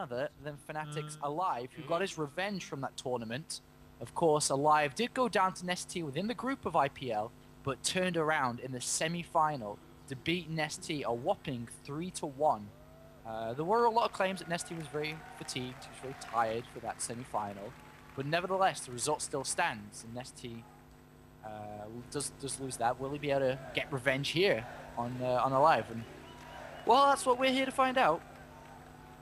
other than Fnatic's aLive, who got his revenge from that tournament. Of course, aLive did go down to Nestea within the group of IPL, but turned around in the semi-final to beat Nestea a whopping 3-1. There were a lot of claims that Nestea was very fatigued, he was very tired for that semi-final, but nevertheless, the result still stands, and Nestea does lose that. Will he be able to get revenge here on aLive? And well, that's what we're here to find out.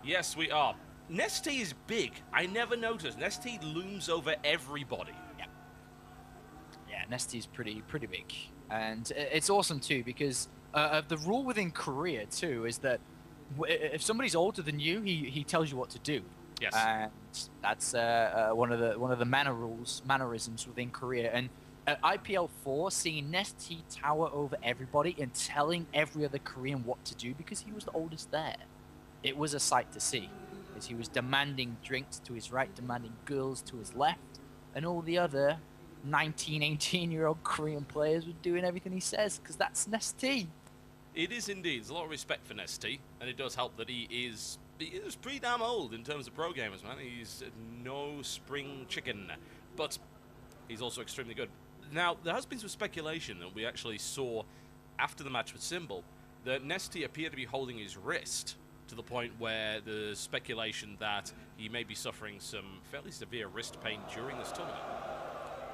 Yes, we are. Nestea is big. I never noticed. Nestea looms over everybody. Yeah, Nestea's pretty big, and it's awesome too because the rule within Korea too is that if somebody's older than you, he tells you what to do. Yes. And that's one of the mannerisms within Korea. And at IPL 4, seeing Nestea tower over everybody and telling every other Korean what to do because he was the oldest there, it was a sight to see. As he was demanding drinks to his right, demanding girls to his left, and all the other 19, 18-year-old Korean players were doing everything he says because that's Nestea. It is indeed. There's a lot of respect for Nestea, and it does help that he is pretty damn old in terms of pro gamers, man. He's no spring chicken, but he's also extremely good. Now, there has been some speculation that we actually saw after the match with Symbol that Nestea appeared to be holding his wrist to the point where there's speculation that he may be suffering some fairly severe wrist pain during this tournament.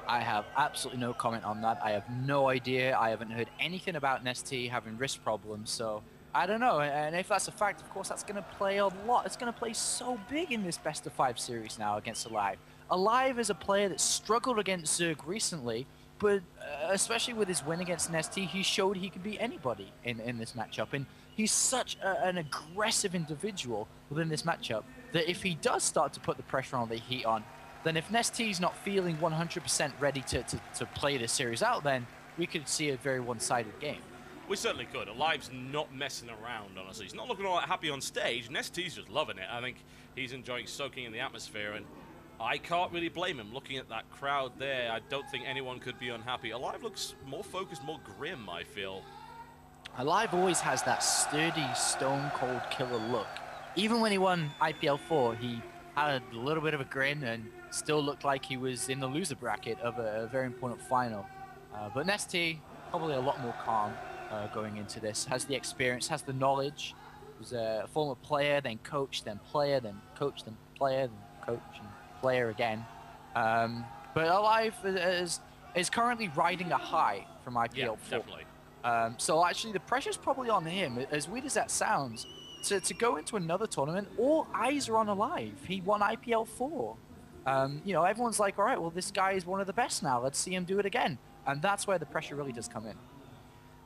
I have absolutely no comment on that. I have no idea. I haven't heard anything about Nestea having wrist problems, so I don't know. And if that's a fact, of course, that's going to play a lot. It's going to play so big in this best-of-5 series now against aLive. aLive is a player that struggled against Zerg recently, but especially with his win against Nestea, he showed he could beat anybody in this matchup. And he's such an aggressive individual within this matchup that if he does start to put the pressure on, the heat on, then if Nestea's not feeling 100% ready to play this series out, then we could see a very one-sided game. We certainly could. aLive's not messing around, honestly. He's not looking all that happy on stage. Nestea's just loving it. I think he's enjoying soaking in the atmosphere, and I can't really blame him. Looking at that crowd there, I don't think anyone could be unhappy. aLive looks more focused, more grim, I feel. aLive always has that sturdy, stone-cold killer look. Even when he won IPL 4, he had a little bit of a grin and still looked like he was in the loser bracket of a very important final. But Nestea, probably a lot more calm going into this. Has the experience, has the knowledge. Was a former player, then coach, then player, then coach, then player, then coach, and player again. But aLive is currently riding a high from IPL 4. Definitely. So actually the pressure's probably on him, as weird as that sounds, to go into another tournament. All eyes are on aLive. He won IPL 4. You know, everyone's like, all right, well, this guy is one of the best now. Let's see him do it again. And that's where the pressure really does come in.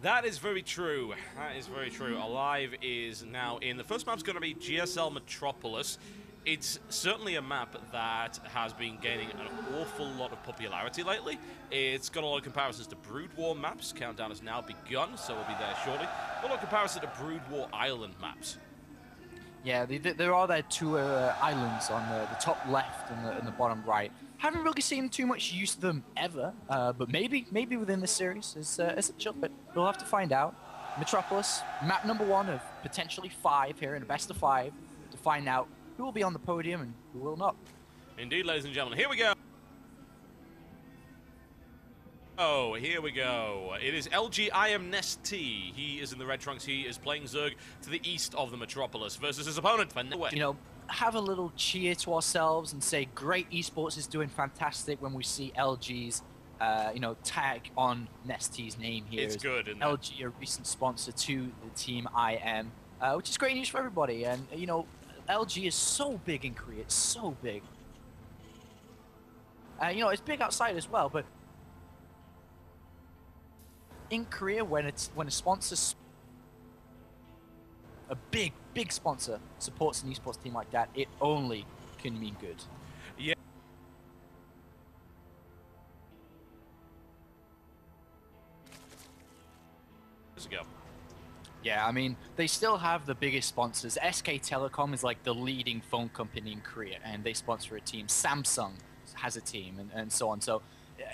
That is very true. That is very true. aLive is now in. The first map's going to be GSL Metropolis. It's certainly a map that has been gaining an awful lot of popularity lately. It's got a lot of comparisons to Brood War maps. Countdown has now begun, so we'll be there shortly. A lot of comparison to Brood War Island maps. Yeah, there are there two islands on the top left and the bottom right. Haven't really seen too much use of them ever, but maybe within this series is a chill bit. We'll have to find out. Metropolis, map number 1 of potentially 5 here in a best of 5 to find out who will be on the podium and who will not. Indeed, ladies and gentlemen, here we go. Oh, here we go. It is LG I am Nestea. He is in the red trunks. He is playing Zerg to the east of the Metropolis versus his opponent. You know, have a little cheer to ourselves and say great esports is doing fantastic when we see LG's, you know, tag on Nestea's name here. It's good, isn't it? LG, a recent sponsor to the team I am, which is great news for everybody. And, you know, LG is so big in Korea. It's so big. You know, it's big outside as well, but in Korea, when a sponsor, a big sponsor supports an esports team like that, it only can mean good. Yeah. Let's go. Yeah, I mean, they still have the biggest sponsors. SK Telecom is like the leading phone company in Korea, and they sponsor a team. Samsung has a team, and so on. So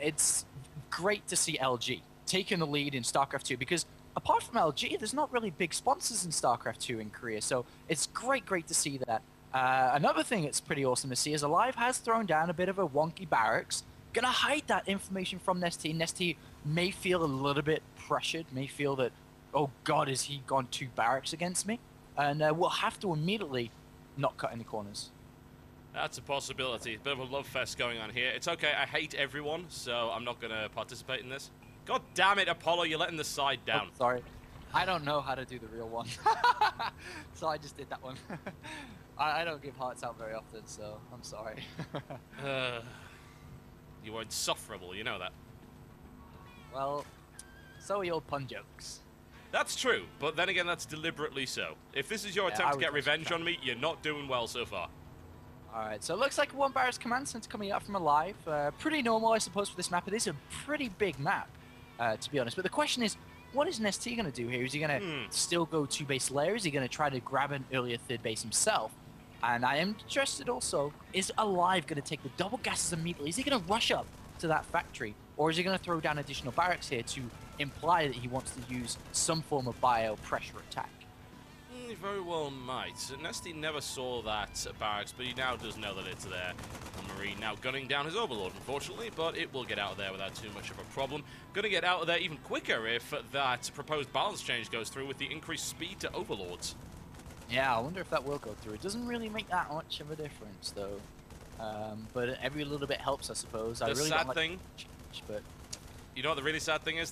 it's great to see LG taking the lead in StarCraft 2, because apart from LG, there's not really big sponsors in StarCraft 2 in Korea. So it's great to see that. Another thing that's pretty awesome to see is aLive has thrown down a bit of a wonky barracks. Gonna hide that information from Nestea. Nestea may feel a little bit pressured, may feel that, oh god, has he gone 2 barracks against me? And we'll have to immediately not cut any corners. That's a possibility. A bit of a love fest going on here. It's okay, I hate everyone, so I'm not going to participate in this. God damn it, Apollo, you're letting the side down. Oh, sorry. I don't know how to do the real one. So I just did that one. I don't give hearts out very often, so I'm sorry. You are insufferable, you know that. Well, so are your pun jokes. That's true, but then again, that's deliberately so. If this is your attempt to get revenge on me, you're not doing well so far. Alright, so it looks like 1 barracks command center's coming up from aLive. Pretty normal, I suppose, for this map. It is a pretty big map, to be honest. But the question is, what is Nestea going to do here? Is he going to still go 2 base layer? Is he going to try to grab an earlier 3rd base himself? And I am interested also, is aLive going to take the double gases immediately? Is he going to rush up to that factory? Or is he going to throw down additional barracks here to imply that he wants to use some form of bio pressure attack? He very well might. Nestea never saw that barracks, but he now does know that it's there. The Marine now gunning down his Overlord, unfortunately, but it will get out of there without too much of a problem. Going to get out of there even quicker if that proposed balance change goes through with the increased speed to Overlords. Yeah, I wonder if that will go through. It doesn't really make that much of a difference, though. But every little bit helps, I suppose. The sad thing, change, but you know what the really sad thing is?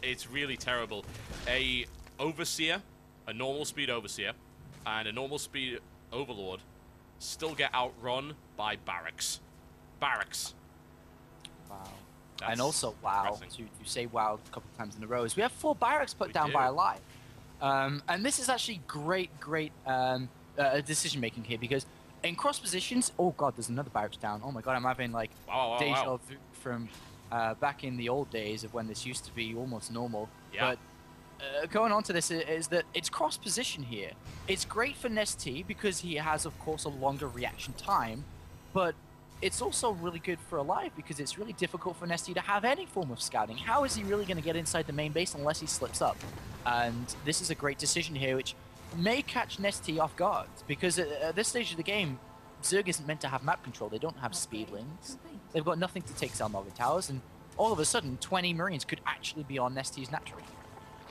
It's really terrible. A Overseer, a normal speed Overseer, and a normal speed Overlord still get outrun by barracks. Barracks. Wow. That's and also, wow, to say wow a couple times in a row, is we have 4 barracks put down by aLive. And this is actually great decision making here, because in cross positions, oh god, there's another barracks down. Oh my god, I'm having like deja vu from back in the old days of when this used to be almost normal. Yeah. But going on to this is that it's cross position here. It's great for Nestea because he has, of course, a longer reaction time, but it's also really good for aLive because it's really difficult for Nestea to have any form of scouting. How is he really going to get inside the main base unless he slips up? And this is a great decision here, which may catch Nestea off guard, because at this stage of the game, Zerg isn't meant to have map control. They don't have speedlings. They've got nothing to take Salmogan Towers, and all of a sudden, 20 Marines could actually be on Nestea's naturally.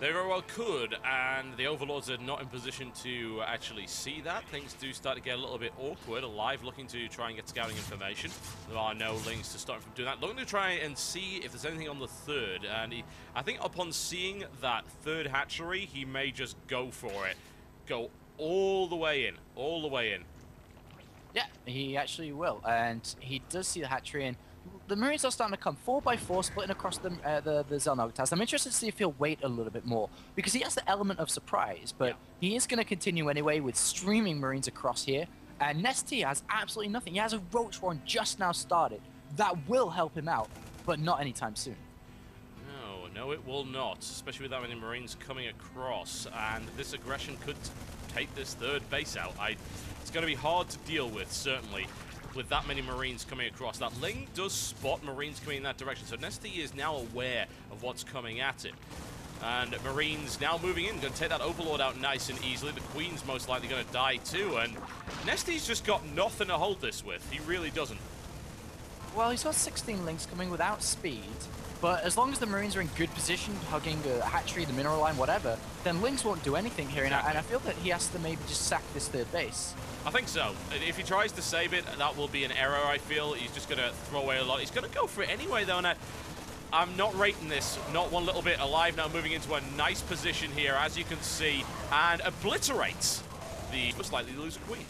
They very well could, and the Overlords are not in position to actually see that. Things do start to get a little bit awkward. aLive looking to try and get scouting information. There are no links to stop him from doing that. Looking to try and see if there's anything on the 3rd, and I think upon seeing that 3rd hatchery, he may just go for it. Go all the way in. All the way in. Yeah, he actually will, and he does see the hatchery, and the Marines are starting to come 4x4, splitting across the Zelnoga towers. I'm interested to see if he'll wait a little bit more, because he has the element of surprise, but he is going to continue anyway with streaming Marines across here, and Nestea has absolutely nothing. He has a Roach Warren just now started. That will help him out, but not anytime soon. No, it will not, especially with that many Marines coming across, and this aggression could take this 3rd base out. It's going to be hard to deal with, certainly, with that many Marines coming across. That Ling does spot Marines coming in that direction, so Nestea is now aware of what's coming at it. And Marines now moving in, going to take that Overlord out nice and easily. The Queen's most likely going to die too, and Nestea's just got nothing to hold this with. He really doesn't. Well, he's got 16 Lings coming without speed, but as long as the Marines are in good position, hugging a hatchery, the mineral line, whatever, then Lings won't do anything here, exactly. And I feel that he has to maybe just sack this 3rd base. I think so. If he tries to save it, that will be an error, I feel. He's just going to throw away a lot. He's going to go for it anyway, though, and I'm not rating this, not one little bit. aLive now moving into a nice position here, as you can see, and obliterates the most likely to lose a Queen.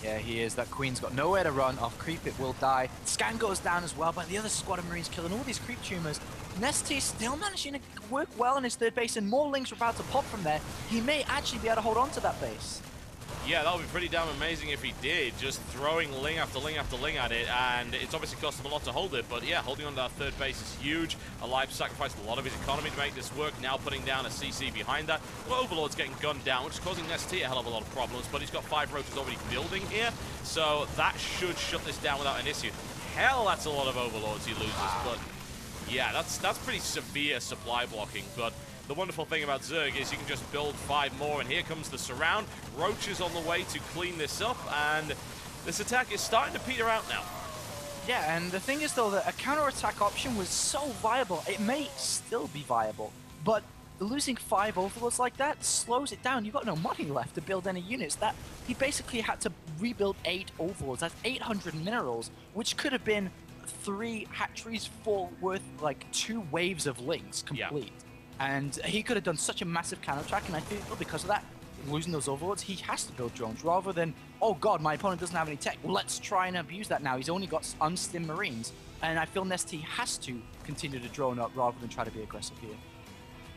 Yeah, he is. That Queen's got nowhere to run. Off creep, it will die. Scan goes down as well, but the other squad of Marines killing all these creep tumors. Nestea still managing to work well in his 3rd base, and more Lings are about to pop from there. He may actually be able to hold on to that base. Yeah, that would be pretty damn amazing if he did, just throwing Ling after Ling after Ling at it, and it's obviously cost him a lot to hold it, but yeah, holding on to that 3rd base is huge. aLive sacrificed a lot of his economy to make this work, now putting down a CC behind that. Well, Overlord's getting gunned down, which is causing Nestea a hell of a lot of problems, but he's got 5 roaches already building here, so that should shut this down without an issue. Hell, that's a lot of Overlords he loses, but yeah, that's pretty severe supply blocking, but the wonderful thing about Zerg is you can just build 5 more, and here comes the surround. Roaches on the way to clean this up, and this attack is starting to peter out now. Yeah, and the thing is, though, that a counter-attack option was so viable. It may still be viable, but losing 5 overlords like that slows it down. You've got no money left to build any units. That he basically had to rebuild 8 overlords. That's 800 minerals, which could have been 3 hatcheries full worth, like 2 waves of links complete. Yeah. And he could have done such a massive counter-attack, and I feel because of that, losing those overlords, he has to build drones rather than, oh god, my opponent doesn't have any tech, let's try and abuse that now. He's only got unstim marines, and I feel Nestea has to continue to drone up rather than try to be aggressive here.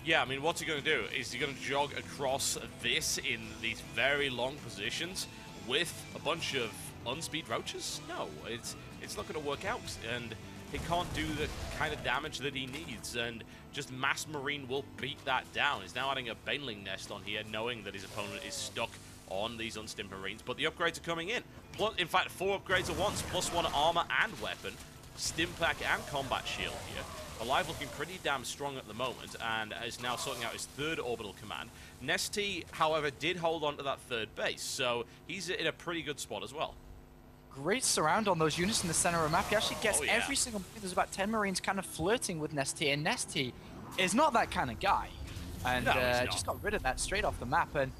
Yeah, I mean, what's he going to do? Is he going to jog across this in these very long positions with a bunch of unspeed roaches? No, it's not going to work out, and he can't do the kind of damage that he needs, and just mass marine will beat that down. He's now adding a baneling nest on here, knowing that his opponent is stuck on these unstim marines, but the upgrades are coming in. Plus, in fact, 4 upgrades at once, +1 armor and weapon, stim pack and combat shield here. aLive looking pretty damn strong at the moment, and is now sorting out his 3rd orbital command. Nestea, however, did hold on to that 3rd base, so he's in a pretty good spot as well. Great surround on those units in the center of the map. He actually gets every single... There's about 10 marines kind of flirting with Nestea, and Nestea is not that kind of guy. And no, just got rid of that straight off the map, and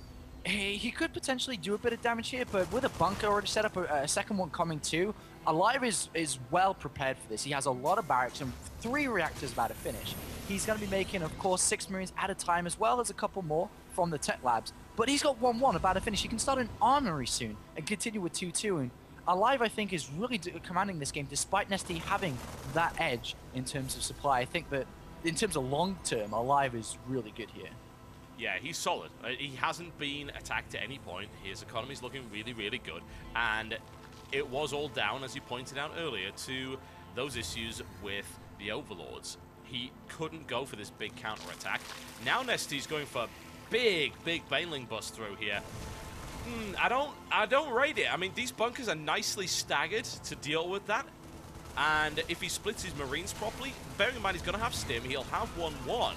he could potentially do a bit of damage here, but with a bunker already set up, a second one coming too, aLive is well prepared for this. He has a lot of barracks and 3 reactors about to finish. He's going to be making, of course, 6 marines at a time, as well as a couple more from the tech labs. But he's got 1-1 about to finish. He can start an armory soon and continue with 2-2. And aLive, I think, is really commanding this game, despite Nestea having that edge in terms of supply. I think that in terms of long-term, aLive is really good here. Yeah, he's solid. He hasn't been attacked at any point. His economy's looking really, really good. And it was all down, as you pointed out earlier, to those issues with the overlords. He couldn't go for this big counter-attack. Now Nestea's going for a big baneling bust through here. I don't rate it. I mean, these bunkers are nicely staggered to deal with that. And if he splits his marines properly, bearing in mind he's going to have stim, he'll have 1-1.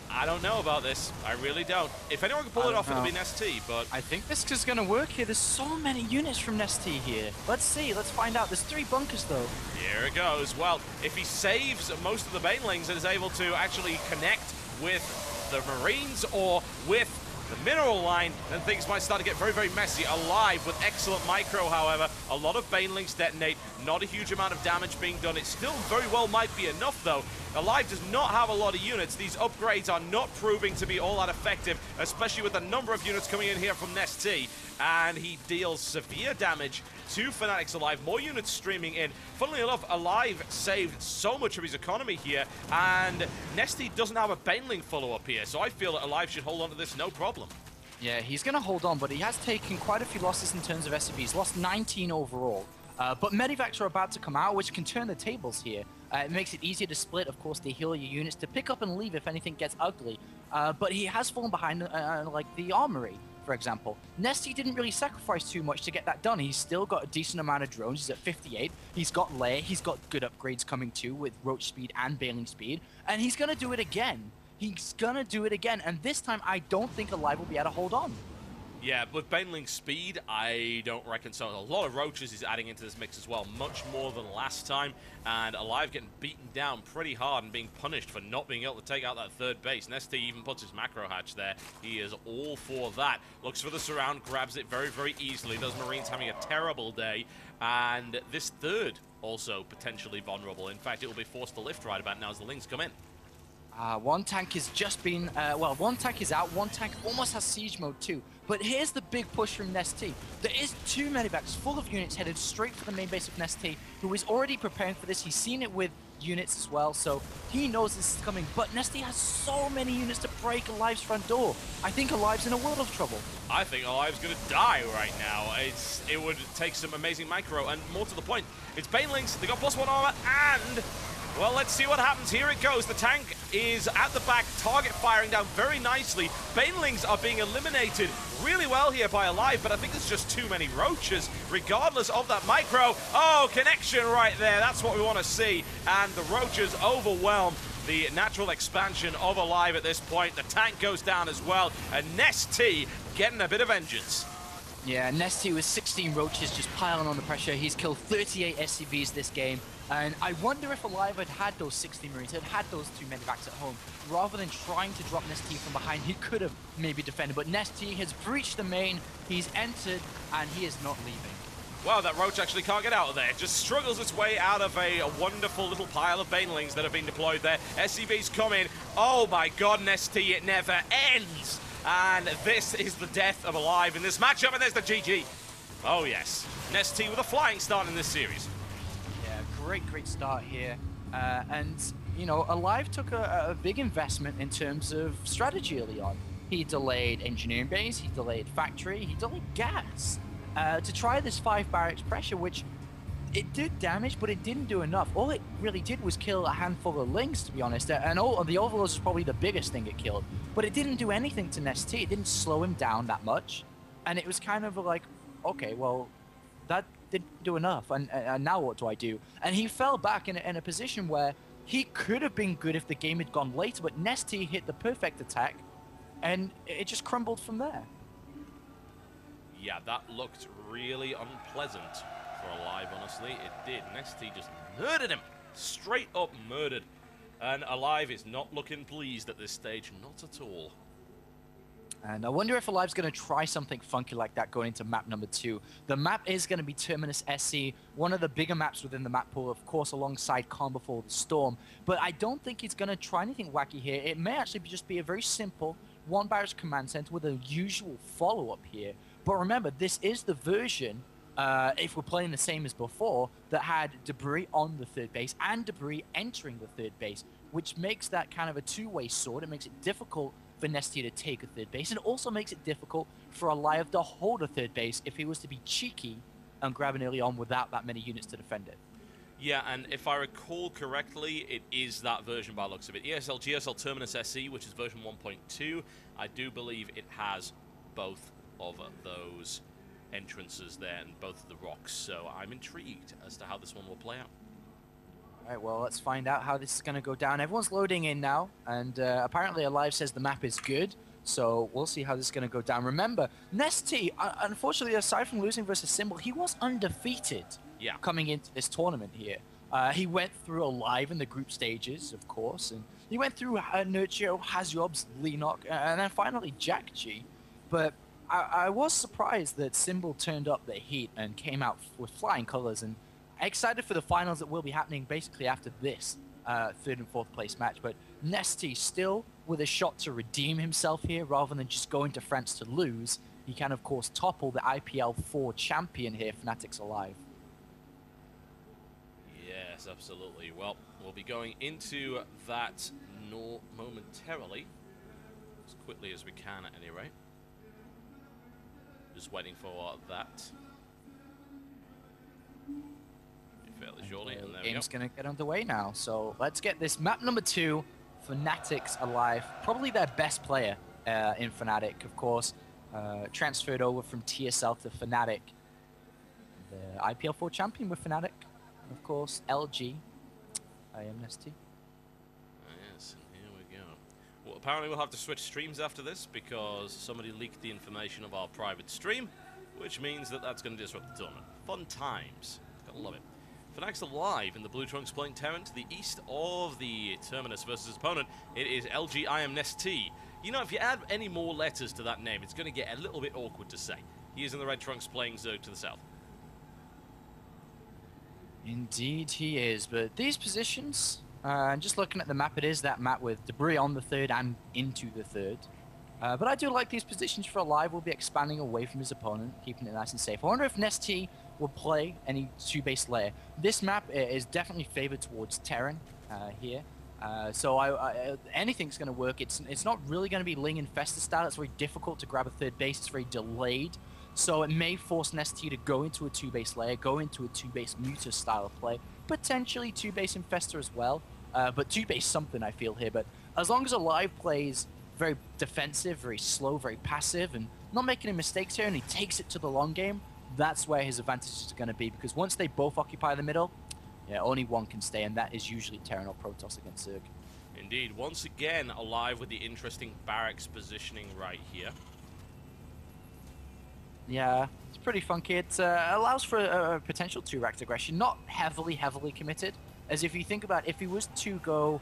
I don't know about this. I really don't. If anyone can pull it off, it'll be Nestea, but... I think this is going to work here. There's so many units from Nestea here. Let's see. Let's find out. There's 3 bunkers, though. Here it goes. Well, if he saves most of the banelings and is able to actually connect with the marines or with the mineral line, then things might start to get very, very messy. aLive with excellent micro, however. A lot of banelings detonate. Not a huge amount of damage being done. It still very well might be enough, though. aLive does not have a lot of units. These upgrades are not proving to be all that effective, especially with the number of units coming in here from Nestea. And he deals severe damage to Fanatics aLive. More units streaming in. Funnily enough, aLive saved so much of his economy here, and Nestea doesn't have a baneling follow-up here, so I feel that aLive should hold on to this no problem. Yeah, he's going to hold on, but he has taken quite a few losses in terms of SCV. He's lost 19 overall. But Medivacs are about to come out, which can turn the tables here. It makes it easier to split, of course, to heal your units, to pick up and leave if anything gets ugly. But he has fallen behind, like, the armory, for example. Nestea didn't really sacrifice too much to get that done. He's still got a decent amount of drones. He's at 58. He's got layer. He's got good upgrades coming too with roach speed and baneling speed. And he's going to do it again. He's going to do it again. And this time, I don't think aLive will be able to hold on. Yeah, with baneling speed, I don't reckon so. A lot of roaches is adding into this mix as well, much more than last time. And aLive getting beaten down pretty hard and being punished for not being able to take out that 3rd base. Nestea even puts his macro hatch there. He is all for that. Looks for the surround, grabs it very, very easily. Those Marines having a terrible day. And this 3rd also potentially vulnerable. In fact, it will be forced to lift right about now as the Lings come in. One tank has just been, well, one tank is out, one tank almost has siege mode too. But here's the big push from Nestea. There is 2 medivacs full of units headed straight for the main base of Nestea, who is already preparing for this. He's seen it with units as well, so he knows this is coming. But Nestea has so many units to break aLive's front door. I think aLive's in a world of trouble. I think aLive's going to die right now. It would take some amazing micro, and more to the point, it's banelings. They got +1 armor, and... well, let's see what happens. Here it goes. The tank is at the back, target firing down very nicely. Banelings are being eliminated really well here by aLive, but I think there's just too many roaches, regardless of that micro. Oh, connection right there. That's what we want to see. And the roaches overwhelm the natural expansion of aLive at this point. The tank goes down as well, and Nestea getting a bit of vengeance. Yeah, Nestea with 16 roaches just piling on the pressure. He's killed 38 SCVs this game. And I wonder if aLive had those 60 Marines, had those 2 medivacs at home, rather than trying to drop Nestea from behind. He could have maybe defended, but Nestea has breached the main, he's entered, and he is not leaving. Wow, that roach actually can't get out of there. It just struggles its way out of a wonderful little pile of banelings that have been deployed there. SCVs come in. Oh my god, Nestea, it never ends. And this is the death of aLive in this matchup, and there's the GG. Oh yes, Nestea with a flying start in this series. Yeah, great start here. And, you know, aLive took a big investment in terms of strategy early on. He delayed engineering base, he delayed factory, he delayed gas to try this 5 barracks pressure, which it did damage, but it didn't do enough. All it really did was kill a handful of lings, to be honest, and all the overlords was probably the biggest thing it killed. But it didn't do anything to Nestea. It didn't slow him down that much, and it was kind of like, okay, well, that didn't do enough, and now what do I do? And he fell back in a position where he could have been good if the game had gone later, but Nestea hit the perfect attack, and it just crumbled from there. Yeah, that looked really unpleasant for aLive, honestly. It did. Nestea just murdered him. Straight up murdered. And aLive is not looking pleased at this stage. Not at all. And I wonder if aLive's going to try something funky like that going into map number 2. The map is going to be Terminus SC, one of the bigger maps within the map pool, of course, alongside Calm Before the Storm. But I don't think he's going to try anything wacky here. It may actually just be a very simple 1 barracks command center with a usual follow-up here. But remember, this is the version, if we're playing the same as before, that had debris on the 3rd base and debris entering the 3rd base, which makes that kind of a two-way sword. It makes it difficult for Nestea to take a 3rd base, and it also makes it difficult for aLive to hold a 3rd base if he was to be cheeky and grab an early on without that many units to defend it. Yeah, and if I recall correctly, it is that version by the looks of it. ESL GSL Terminus SE, which is version 1.2, I do believe it has both of those entrances there and both of the rocks, so I'm intrigued as to how this one will play out. Alright, well, let's find out how this is going to go down. Everyone's loading in now, and apparently aLive says the map is good, so we'll see how this is going to go down. Remember, Nestea, unfortunately, aside from losing versus Symbol, he was undefeated coming into this tournament here. He went through aLive in the group stages, of course, and he went through Nurture, Hazyobs, Lenok, and then finally Jack G. But I was surprised that Symbol turned up the heat and came out with flying colors, and excited for the finals that will be happening basically after this 3rd and 4th place match. But Nestea still with a shot to redeem himself here rather than just going to France to lose. He can, of course, topple the IPL 4 champion here, Fnatic's aLive. Yes, absolutely. Well, we'll be going into that momentarily, as quickly as we can at any rate. Just waiting for that. Fairly shortly, and there we go. Game's gonna get underway now, so let's get this map number 2, Fnatic's aLive. Probably their best player in Fnatic, of course. Transferred over from TSL to Fnatic. The IPL 4 champion with Fnatic, of course. LG. I am Nestea. Yes, and here we go. Well, apparently we'll have to switch streams after this because somebody leaked the information of our private stream, which means that that's going to disrupt the tournament. Fun times. Gotta love it. Fnatic's aLive in the Blue Trunks playing Terran to the east of the Terminus versus his opponent. It is LG I am Nestea. You know, if you add any more letters to that name, it's going to get a little bit awkward to say. He is in the Red Trunks playing Zerg to the south. Indeed he is, but these positions, just looking at the map, it is that map with debris on the 3rd and into the 3rd. But I do like these positions for aLive. Will be expanding away from his opponent, keeping it nice and safe. I wonder if Nestea will play any 2-base layer. This map is definitely favored towards Terran here. So anything's going to work. It's not really going to be Ling Infestor style. It's very difficult to grab a 3rd base. It's very delayed. So it may force Nestea to go into a 2-base layer, go into a 2-base Muta style of play. Potentially 2-base Infestor as well. But 2-base something, I feel here. But as long as aLive plays very defensive, very slow, very passive, and not making any mistakes here, and he takes it to the long game, that's where his advantage is going to be. Because once they both occupy the middle, yeah, only one can stay, and that is usually Terran or Protoss against Zerg. Indeed, once again, aLive with the interesting barracks positioning right here. Yeah, it's pretty funky. It allows for a potential 2-racked aggression, not heavily committed. As if you think about, if he was to go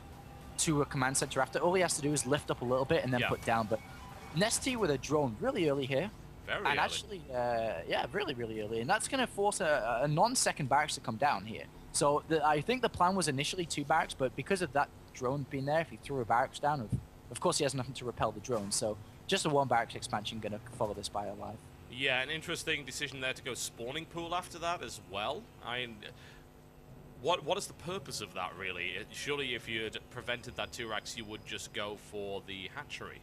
to a command center after, all he has to do is lift up a little bit and then put down. But Nestea with a drone really early here. Very and early. Actually, yeah, really early. And that's going to force a non-second barracks to come down here. So I think the plan was initially 2 barracks, but because of that drone being there, if he threw a barracks down, of course he has nothing to repel the drone. So just a 1 barracks expansion going to follow this by aLive. Yeah, an interesting decision there to go spawning pool after that as well. I mean, what is the purpose of that, really? Surely if you had prevented that 2 racks, you would just go for the hatchery.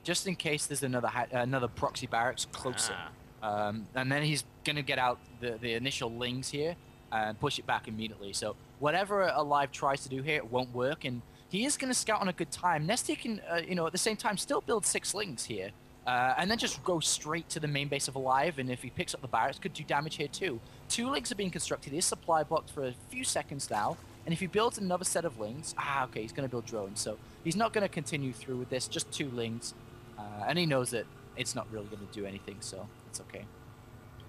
Just in case there's another proxy barracks closer. And then he's going to get out the initial lings here and push it back immediately. So whatever aLive tries to do here, it won't work. And he is going to scout on a good time. Nestea can, at the same time, still build 6 lings here. And then just go straight to the main base of aLive, and if he picks up the barracks, could do damage here too. 2 lings are being constructed. He is supply blocked for a few seconds now, and if he builds another set of lings, okay, he's going to build drones. So he's not going to continue through with this, just 2 lings, and he knows that it's not really going to do anything, so it's okay.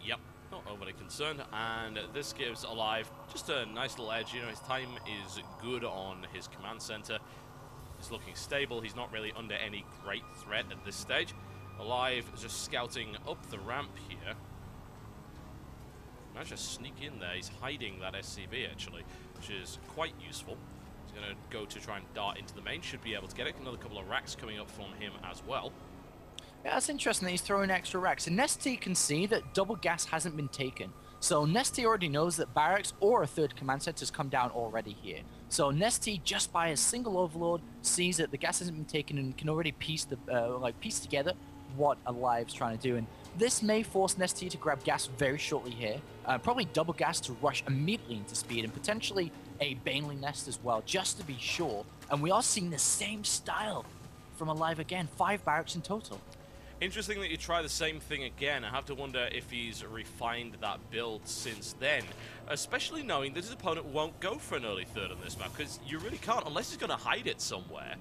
Yep, not overly concerned, and this gives aLive just a nice little edge. His time is good on his command center. He's looking stable. He's not really under any great threat at this stage. aLive is just scouting up the ramp here. Managed to sneak in there. He's hiding that SCV, actually, which is quite useful. He's going to go to try and dart into the main. Should be able to get it. Another couple of racks coming up from him as well. Yeah, that's interesting that he's throwing extra racks. And Nestea can see that double gas hasn't been taken. So Nestea already knows that barracks or a 3rd command center has come down already here. So Nestea, just by a single overlord, sees that the gas hasn't been taken and can already piece together what aLive's trying to do. And this may force Nestea to grab gas very shortly here. Probably double gas to rush immediately into speed, and potentially a Baneling Nest as well, just to be sure. And we are seeing the same style from aLive again. 5 barracks in total. Interesting that you try the same thing again. I have to wonder if he's refined that build since then, especially knowing that his opponent won't go for an early 3rd on this map, because you really can't, unless he's going to hide it somewhere.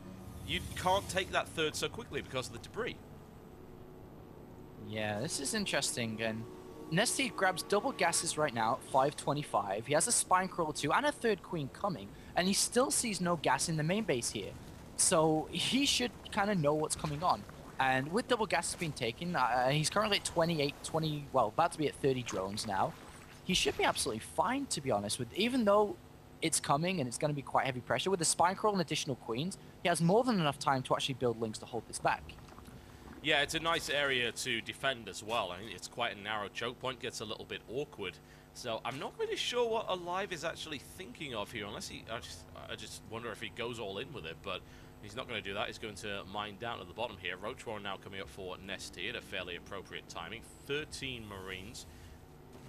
You can't take that 3rd so quickly because of the debris. Yeah, this is interesting, and Nestea grabs double gases right now at 525. He has a Spine Crawler too, and a 3rd Queen coming, and he still sees no gas in the main base here. So he should kind of know what's coming on. And with double gases being taken, he's currently at 20, well, about to be at 30 drones now. He should be absolutely fine, to be honest, with even though it's coming and it's going to be quite heavy pressure. With the Spine Crawl and additional Queens, he has more than enough time to actually build lings to hold this back. Yeah, it's a nice area to defend as well. I mean, it's quite a narrow choke point, gets a little bit awkward. So I'm not really sure what aLive is actually thinking of here, unless he... I just wonder if he goes all in with it, but he's not going to do that. He's going to mine down at the bottom here. Roach Warren now coming up for Nestea at a fairly appropriate timing. 13 Marines.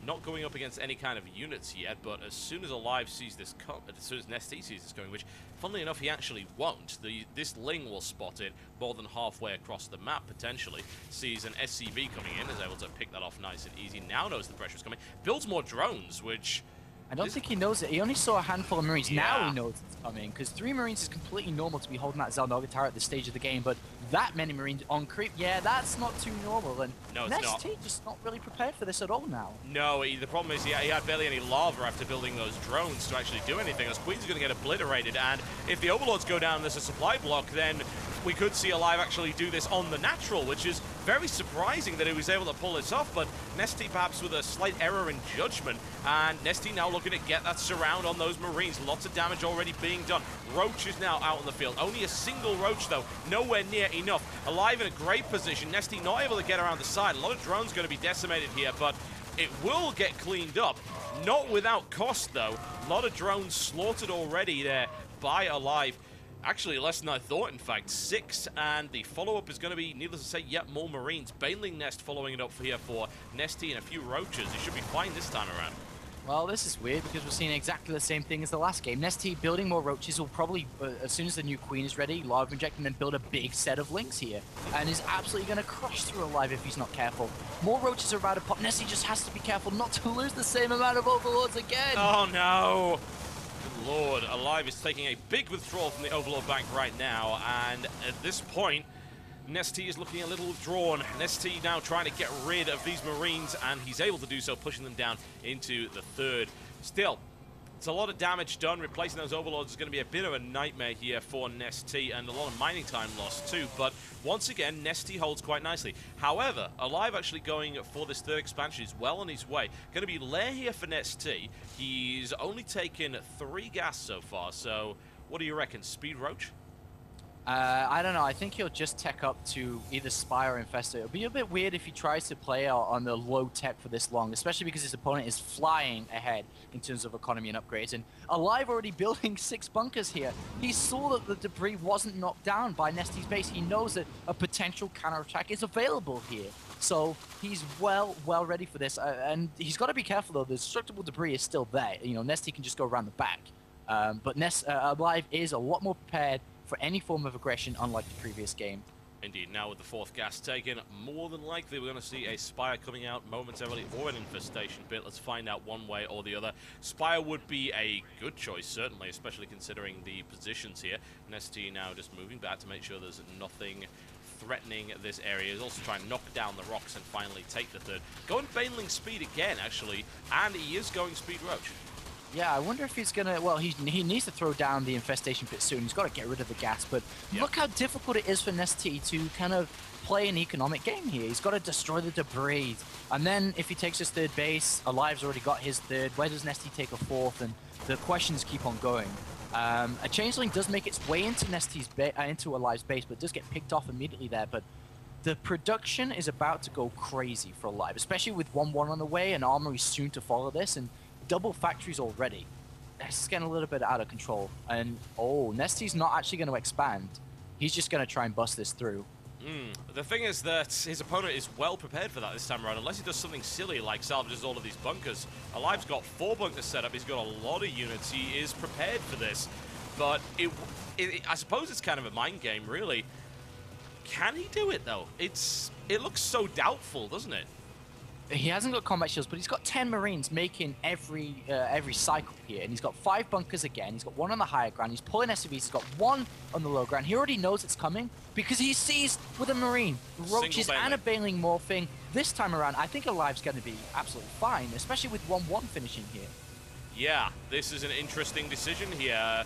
Not going up against any kind of units yet, but as soon as aLive sees this as soon as Nestea sees this going, which, funnily enough, he actually won't. This Ling will spot it more than halfway across the map, potentially. Sees an SCV coming in, is able to pick that off nice and easy. Now knows the pressure is coming. Builds more drones, which... I don't think he knows it. He only saw a handful of Marines. Yeah. Now he knows it's coming, because 3 Marines is completely normal to be holding that Xel'Naga tower at this stage of the game, but that many Marines on creep, yeah, that's not too normal, and no, it's not. Nestea just not really prepared for this at all now. No, the problem is he had barely any lava after building those drones to actually do anything. As Queen's going to get obliterated, and if the Overlords go down, there's a supply block, then we could see aLive actually do this on the natural, which is very surprising that he was able to pull this off, but Nestea perhaps with a slight error in judgment, and Nestea now looking to get that surround on those Marines. Lots of damage already being done. Roach is now out on the field. Only a single Roach, though, nowhere near enough. aLive in a great position. Nestea not able to get around the side. A lot of drones going to be decimated here, but it will get cleaned up. Not without cost, though. A lot of drones slaughtered already there by aLive. Actually, less than I thought, in fact. 6, and the follow-up is going to be, needless to say, yet more Marines. Baneling Nest following it up here for Nestea and a few Roaches. He should be fine this time around. Well, this is weird, because we're seeing exactly the same thing as the last game. Nestea building more Roaches will probably, as soon as the new Queen is ready, Lava Inject and then build a big set of Lings here. And is absolutely going to crush through aLive if he's not careful. More Roaches are about to pop. Nestea just has to be careful not to lose the same amount of Overlords again. Oh, no. lord. aLive is taking a big withdrawal from the Overlord Bank right now, and at this point, Nestea is looking a little withdrawn. Nestea now trying to get rid of these Marines, and he's able to do so, pushing them down into the third. Still, it's a lot of damage done. Replacing those Overlords is going to be a bit of a nightmare here for Nestea, and a lot of mining time lost too. But once again, Nestea holds quite nicely. However, aLive actually going for this third expansion is well on his way. Going to be Lair here for Nestea. He's only taken 3 gas so far, so what do you reckon? Speed Roach? I don't know. I think he'll just tech up to either Spy or Infestor. It'll be a bit weird if he tries to play on the low tech for this long, especially because his opponent is flying ahead in terms of economy and upgrades. And aLive already building 6 bunkers here. He saw that the debris wasn't knocked down by Nestea's base. He knows that a potential counterattack is available here. So he's well ready for this. And he's got to be careful, though. The destructible debris is still there. You know, Nestea can just go around the back. But aLive is a lot more prepared for any form of aggression, unlike the previous game. Indeed, now with the 4th gas taken, more than likely we're going to see a Spire coming out momentarily, or an Infestation bit. Let's find out one way or the other. Spire would be a good choice, certainly, especially considering the positions here. Nestea now just moving back to make sure there's nothing threatening this area. He's also trying to knock down the rocks and finally take the third. Going Baneling speed again, actually, and he is going Speed Roach. Yeah, I wonder if he's gonna. Well, he needs to throw down the Infestation pit soon. He's got to get rid of the gas. But look how difficult it is for Nestea to kind of play an economic game here. He's got to destroy the debris, and then if he takes his 3rd base, aLive's already got his 3rd. Where does Nestea take a 4th? And the questions keep on going. A Changeling does make its way into into aLive's base, but does get picked off immediately there. But the production is about to go crazy for aLive, especially with 1-1 on the way and Armory soon to follow this, and double factories already. It's getting a little bit out of control. And, Nestea's not actually going to expand. He's just going to try and bust this through. The thing is that his opponent is well prepared for that this time around, unless he does something silly like salvages all of these bunkers. aLive's got 4 bunkers set up. He's got a lot of units. He is prepared for this. But I suppose it's kind of a mind game, really. Can he do it, though? It looks so doubtful, doesn't it? He hasn't got combat shields, but he's got 10 Marines making every cycle here, and he's got 5 bunkers again. He's got 1 on the higher ground. He's pulling SCVs. He's got 1 on the low ground. He already knows it's coming because he's seized with a Marine. Roaches and a Baneling morphing. This time around, I think aLive's going to be absolutely fine, especially with 1-1 finishing here. Yeah, this is an interesting decision here.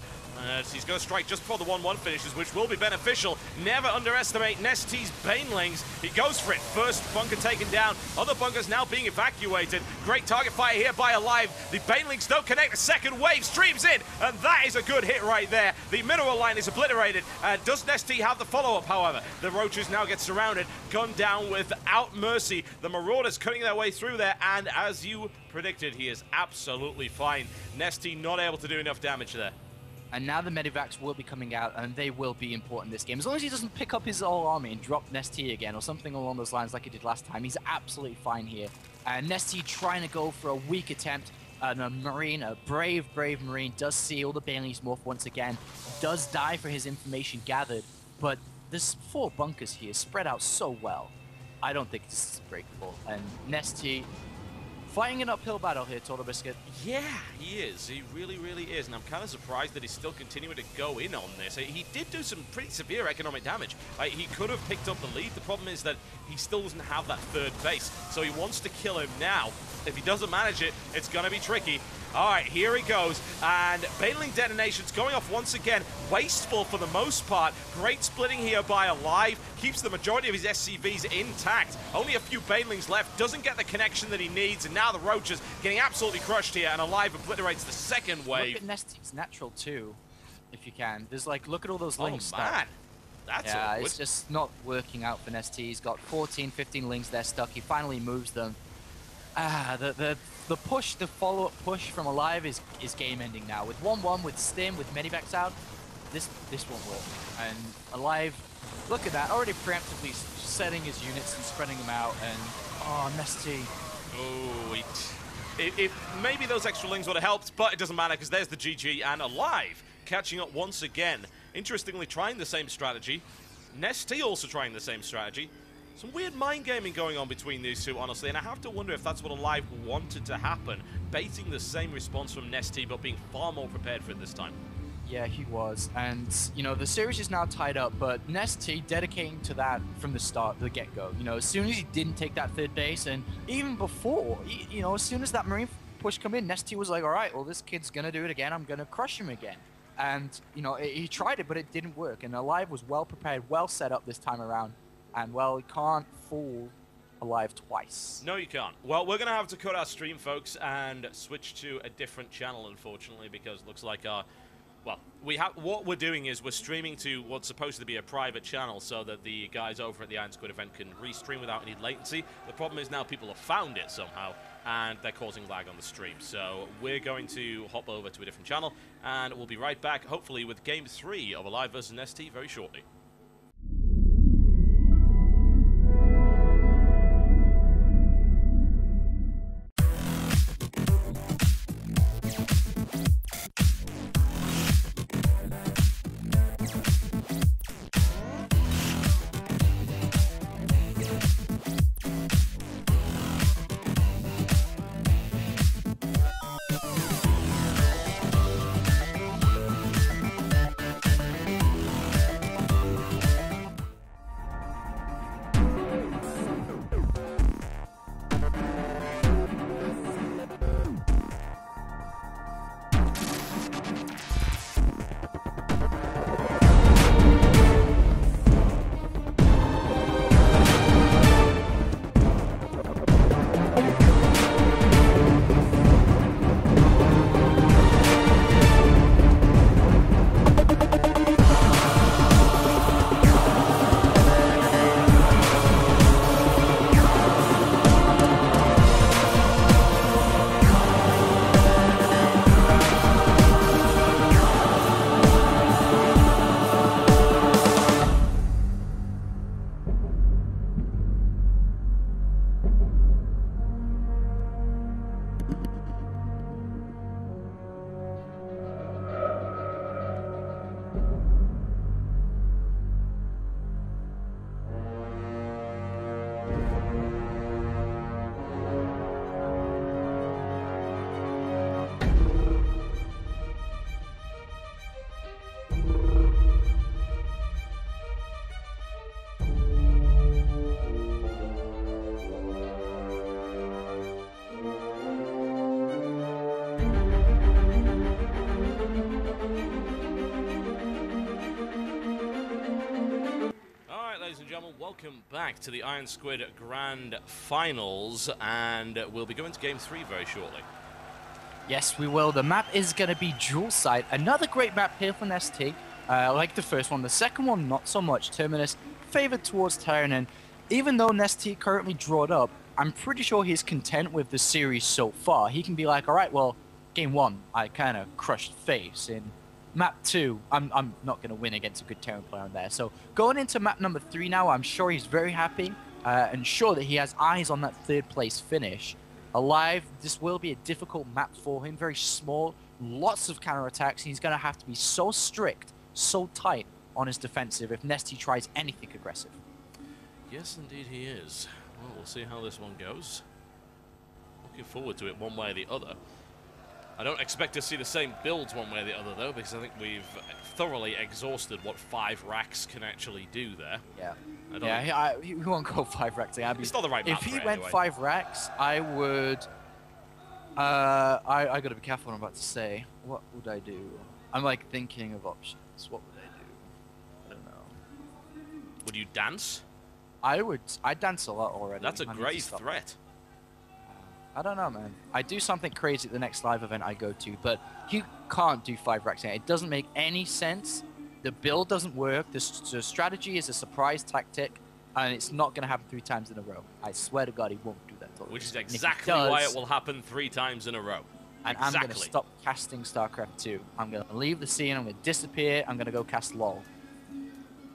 He's going to strike just before the 1-1 finishes, which will be beneficial. Never underestimate Nestea's Banelings. He goes for it. First bunker taken down. Other bunkers now being evacuated. Great target fire here by aLive. The Banelings don't connect. The second wave streams in, and that is a good hit right there. The mineral line is obliterated. Does Nestea have the follow-up, however? The Roaches now get surrounded, gunned down without mercy. The Marauders cutting their way through there, and as you predicted, he is absolutely fine. Nestea not able to do enough damage there. And now the Medivacs will be coming out, and they will be important in this game. As long as he doesn't pick up his whole army and drop Nestea again, or something along those lines like he did last time, he's absolutely fine here. Nestea trying to go for a weak attempt. And a Marine, a brave Marine, does see all the Banelings morph once again. Does die for his information gathered. But there's 4 bunkers here, spread out so well. I don't think this is breakable. And Nestea fighting an uphill battle here, Total Biscuit. Yeah, he is. He really is. And I'm kind of surprised that he's still continuing to go in on this. He did do some pretty severe economic damage. He could have picked up the lead. The problem is that he still doesn't have that 3rd base. So he wants to kill him now. If he doesn't manage it, it's going to be tricky. All right, here he goes. And Baneling detonations going off once again. Wasteful for the most part. Great splitting here by aLive. Keeps the majority of his SCVs intact. Only a few Banelings left. Doesn't get the connection that he needs. And now the Roaches getting absolutely crushed here. And aLive obliterates the 2nd wave. Look at Nestea's natural too, if you can. There's like, look at all those lings. Oh, man. That's awkward. It's just not working out for Nestea. He's got 14, 15 lings there stuck. He finally moves them. The push, the follow-up push from aLive is game ending now. With 1-1, with Stim, with Medivacs out, this won't work. And aLive, look at that, already preemptively setting his units and spreading them out. And Nestea. Oh, maybe those extra lings would have helped, but it doesn't matter because there's the GG, and aLive catching up once again. Interestingly, trying the same strategy. Nestea also trying the same strategy. Some weird mind gaming going on between these two, honestly, and I have to wonder if that's what aLive wanted to happen, baiting the same response from Nestea, but being far more prepared for it this time. Yeah, he was. And, you know, the series is now tied up, but Nestea dedicating to that from the start, the get-go. You know, as soon as he didn't take that third base, and even before, you know, as soon as that Marine push come in, Nestea was like, all right, well, this kid's going to do it again. I'm going to crush him again. And, you know, he tried it, but it didn't work. And aLive was well prepared, well set up this time around. And, well, he can't fool aLive twice. No, you can't. Well, we're going to have to cut our stream, folks, and switch to a different channel, unfortunately, because it looks like our... Well, what we're doing is we're streaming to what's supposed to be a private channel so that the guys over at the Ironsquid event can restream without any latency. The problem is now people have found it somehow, and they're causing lag on the stream. So we're going to hop over to a different channel, and we'll be right back, hopefully, with Game 3 of aLive vs Nestea very shortly. Welcome back to the Ironsquid Grand Finals, and we'll be going to Game 3 very shortly. Yes, we will. The map is going to be dual site. Another great map here for Nestea, like the first one. The second one, not so much. Terminus favored towards Terran, and even though Nestea currently drawed up, I'm pretty sure he's content with the series so far. He can be like, all right, well, Game 1, I kind of crushed face. In Map 2, I'm not going to win against a good Terran player on there. So going into map number 3 now, I'm sure he's very happy and sure that he has eyes on that third place finish. aLive, this will be a difficult map for him, very small, lots of counterattacks. He's going to have to be so strict, so tight on his defensive if Nestea tries anything aggressive. Yes, indeed he is. Well, we'll see how this one goes. Looking forward to it one way or the other. I don't expect to see the same builds one way or the other, though, because I think we've thoroughly exhausted what 5 racks can actually do there. Yeah. He won't go 5 racks. It's not the right map If he for it, went anyway. 5 racks, I would... I gotta be careful what I'm about to say. What would I do? I'm like thinking of options. What would I do? I don't know. Would you dance? I'd dance a lot already. That's a grave threat. I don't know, man. I do something crazy at the next live event I go to, but you can't do 5 racks. It doesn't make any sense. The build doesn't work. The strategy is a surprise tactic, and it's not going to happen 3 times in a row. I swear to God, he won't do that. Which is exactly why it will happen 3 times in a row. And I'm going to stop casting StarCraft 2. I'm going to leave the scene. I'm going to disappear. I'm going to go cast LoL.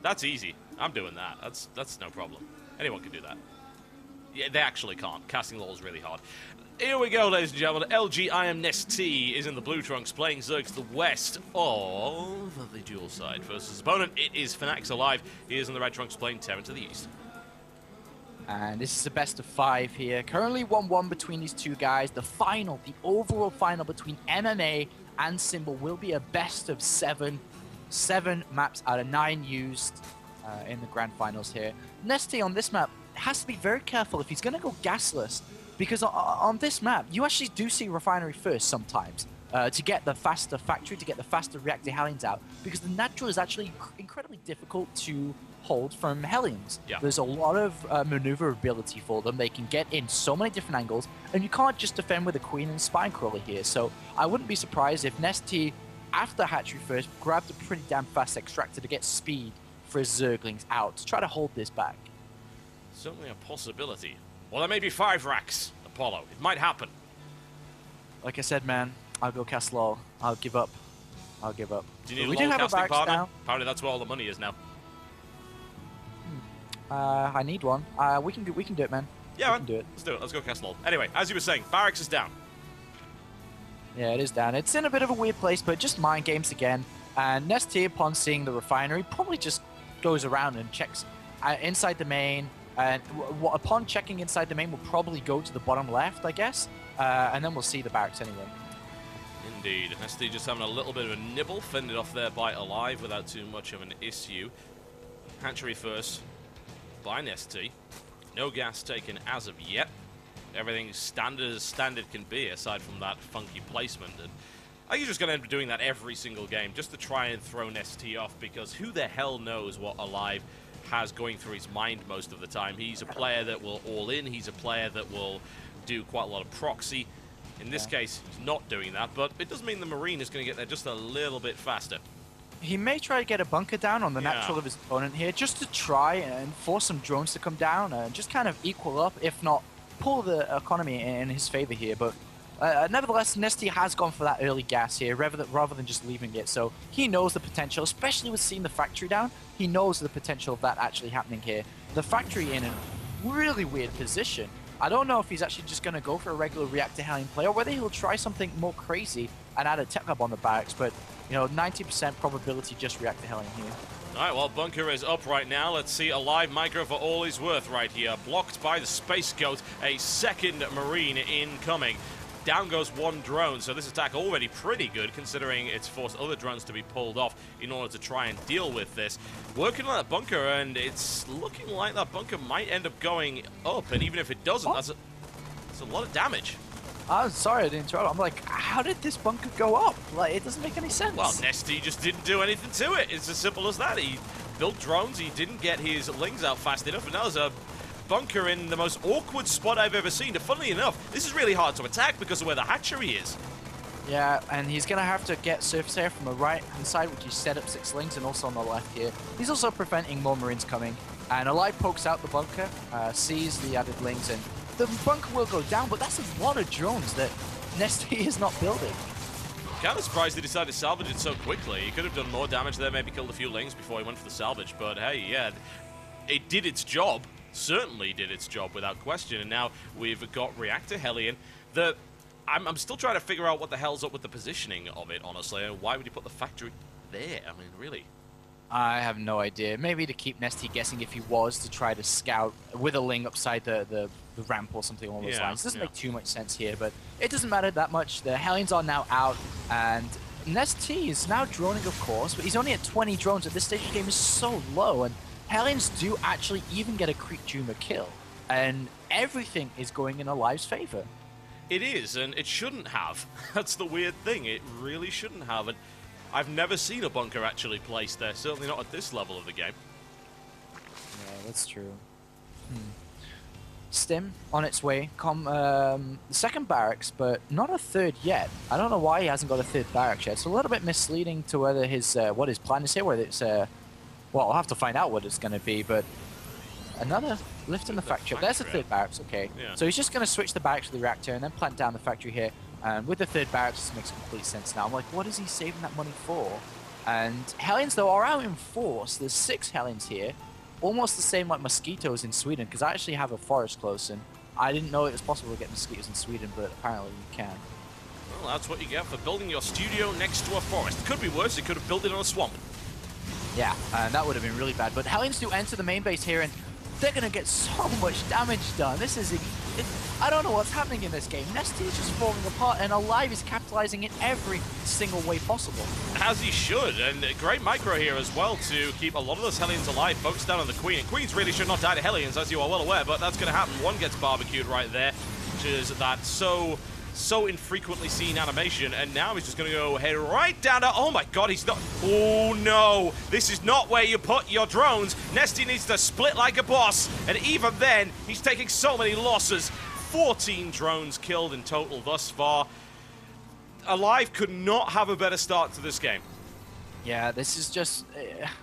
That's easy. I'm doing that. That's no problem. Anyone can do that. Yeah, they actually can't. Casting LoL is really hard. Here we go, ladies and gentlemen. LG Nestea is in the blue trunks, playing Zerg to the west of the dual side. Versus his opponent, it is Fnax aLive. He is in the red trunks, playing Terran to the east. And this is a best of 5 here. Currently 1-1 between these two guys. The final, the overall final between MMA and Symbol will be a best of 7. 7 maps out of 9 used in the grand finals here. Nestea on this map has to be very careful if he's going to go gasless, because on this map, you actually do see Refinery first sometimes to get the faster factory, to get the faster reactor Hellions out, because the natural is actually incredibly difficult to hold from Hellions. Yeah. There's a lot of maneuverability for them. They can get in so many different angles, and you can't just defend with a Queen and Spinecrawler here. So I wouldn't be surprised if Nestea, after Hatchery first, grabbed a pretty damn fast extractor to get speed for his Zerglings out, to try to hold this back. Certainly a possibility. Well, there may be 5 racks, Apollo. It might happen. Like I said, man, I'll go cast low. I'll give up. I'll give up. Do you need we a do low have a casting barracks partner? now. Apparently that's where all the money is now. I need one. We can do it, man. Yeah, we can do it. Let's do it. Let's go cast low. Anyway, as you were saying, barracks is down. Yeah, it is down. It's in a bit of a weird place, but just mind games again. And Nestea, upon seeing the refinery, probably just goes around and checks inside the main. And upon checking inside the main, we'll probably go to the bottom left, I guess. And then we'll see the barracks anyway. Indeed. Nestea just having a little bit of a nibble, fended off there by aLive without too much of an issue. Hatchery first by Nestea. No gas taken as of yet. Everything's standard as standard can be, aside from that funky placement. And I think he's just going to end up doing that every single game, just to try and throw Nestea off, because who the hell knows what aLive has going through his mind most of the time. He's a player that will all in, he's a player that will do quite a lot of proxy. In this case, he's not doing that, but it does mean the Marine is going to get there just a little bit faster. He may try to get a bunker down on the natural of his opponent here, just to try and force some drones to come down and just kind of equal up, if not pull the economy in his favor here. But nevertheless, Nestea has gone for that early gas here, rather than just leaving it. So he knows the potential, especially with seeing the factory down. He knows the potential of that actually happening here. The factory in a really weird position. I don't know if he's actually just going to go for a regular reactor Hellion play, or whether he'll try something more crazy and add a tech hub on the barracks. But, you know, 90% probability just reactor Hellion here. All right, well, bunker is up right now. Let's see aLive micro for all he's worth right here. Blocked by the Space Goat, a second Marine incoming. Down goes 1 drone, so this attack already pretty good, considering it's forced other drones to be pulled off in order to try and deal with this. Working on that bunker, and it's looking like that bunker might end up going up, and even if it doesn't, that's a lot of damage. I'm sorry I didn't interrupt. I'm like, how did this bunker go up? Like, it doesn't make any sense. Well, Nestea just didn't do anything to it. It's as simple as that. He built drones, he didn't get his lings out fast enough, and now there's a bunker in the most awkward spot I've ever seen. And funnily enough, this is really hard to attack because of where the hatchery is. Yeah, and he's going to have to get surface air from the right-hand side, which is set up 6 lings, and also on the left here. He's also preventing more Marines coming. And aLive pokes out the bunker, sees the added lings, and the bunker will go down, but that's a lot of drones that Nestea is not building. Kind of surprised he decided to salvage it so quickly. He could have done more damage there, maybe killed a few lings before he went for the salvage, but hey, yeah, it did its job. Certainly did its job without question, and now we've got Reactor Hellion. I'm still trying to figure out what the hell's up with the positioning of it, honestly. Why would you put the factory there? I mean, really? I have no idea. Maybe to keep Nestea guessing if he was to try to scout with a ling upside the ramp or something along those lines. Doesn't make too much sense here, but it doesn't matter that much. The Hellions are now out, and Nestea is now droning, of course, but he's only at 20 drones. At this stage, the game is so low, and Hellions do actually even get a Creep Juma kill, and everything is going in aLive's favor. It is, and it shouldn't have. That's the weird thing. It really shouldn't have, and I've never seen a bunker actually placed there, certainly not at this level of the game. Yeah, that's true. Stim on its way. The second barracks, but not a third yet. I don't know why he hasn't got a third barracks yet. It's a little bit misleading to whether his what his plan is here, whether it's well, I'll have to find out what it's going to be, but another lift in the factory. There's a third barracks, okay. Yeah. So he's just going to switch the barracks to the reactor and then plant down the factory here. And with the third barracks, this makes complete sense now. I'm like, what is he saving that money for? And Hellions, though, are out in force. There's 6 Hellions here. Almost the same like mosquitoes in Sweden, because I actually have a forest close, and I didn't know it was possible to get mosquitoes in Sweden, but apparently you can. Well, that's what you get for building your studio next to a forest. It could be worse. You could have built it on a swamp. Yeah, and that would have been really bad. But Hellions do enter the main base here, and they're going to get so much damage done. This is... I don't know what's happening in this game. Nestea is just falling apart, and aLive is capitalizing in every single way possible. As he should, and a great micro here as well to keep a lot of those Hellions alive, focused down on the Queen. And Queens really should not die to Hellions, as you are well aware, but that's going to happen. One gets barbecued right there, which is that so infrequently seen animation, and now he's just going to go head right down to... Oh my god, he's not... Oh no, this is not where you put your drones. Nestea needs to split like a boss, and even then, he's taking so many losses. 14 drones killed in total thus far. aLive could not have a better start to this game. Yeah, this is just...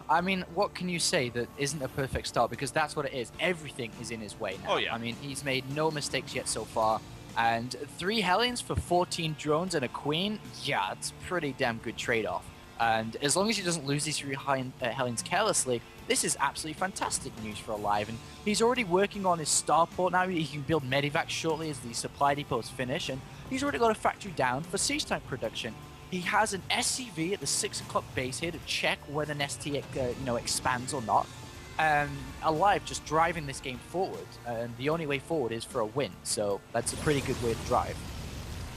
I mean, what can you say that isn't a perfect start? Because that's what it is. Everything is in his way now. Oh, yeah. I mean, he's made no mistakes yet so far. And 3 Hellions for 14 drones and a Queen, yeah, it's a pretty damn good trade-off. And as long as he doesn't lose these 3 Hellions carelessly, this is absolutely fantastic news for aLive. And he's already working on his starport now. He can build medivacs shortly as the supply depots finish. And he's already got a factory down for siege tank production. He has an SCV at the 6 o'clock base here to check whether Nestea expands or not. aLive just driving this game forward, and the only way forward is for a win, so that's a pretty good way to drive.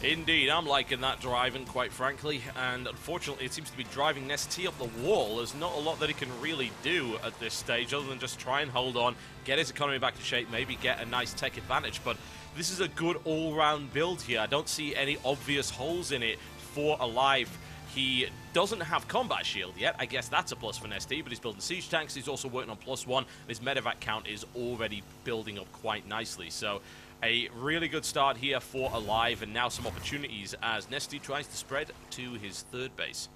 Indeed, I'm liking that driving, quite frankly, and unfortunately it seems to be driving Nestea up the wall. There's not a lot that he can really do at this stage other than just try and hold on, get his economy back to shape, maybe get a nice tech advantage, but this is a good all-round build here. I don't see any obvious holes in it for aLive. He doesn't have combat shield yet. I guess that's a plus for Nestea, but he's building siege tanks. He's also working on +1. His medevac count is already building up quite nicely. So a really good start here for aLive, and now some opportunities as Nestea tries to spread to his 3rd base.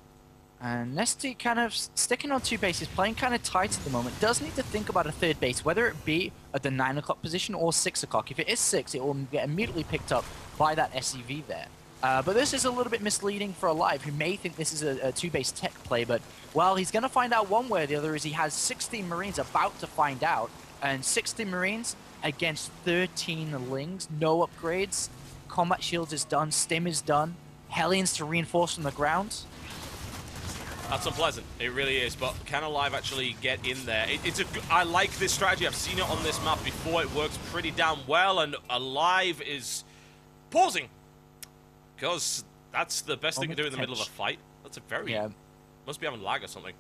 And Nestea kind of sticking on 2 bases, playing kind of tight at the moment. Does need to think about a 3rd base, whether it be at the 9 o'clock position or 6 o'clock. If it is 6, it will get immediately picked up by that SCV there. But this is a little bit misleading for aLive, who may think this is a 2-base tech play, but, well, he's going to find out one way or the other, as he has 16 Marines about to find out, and 16 Marines against 13 Lings, no upgrades, combat shields is done, stim is done, Hellions to reinforce from the ground. That's unpleasant, it really is, but can aLive actually get in there? I like this strategy, I've seen it on this map before, it works pretty damn well, and aLive is pausing. Because that's the best thing to do in the middle of a fight. That's a very... Yeah. Must be having lag or something.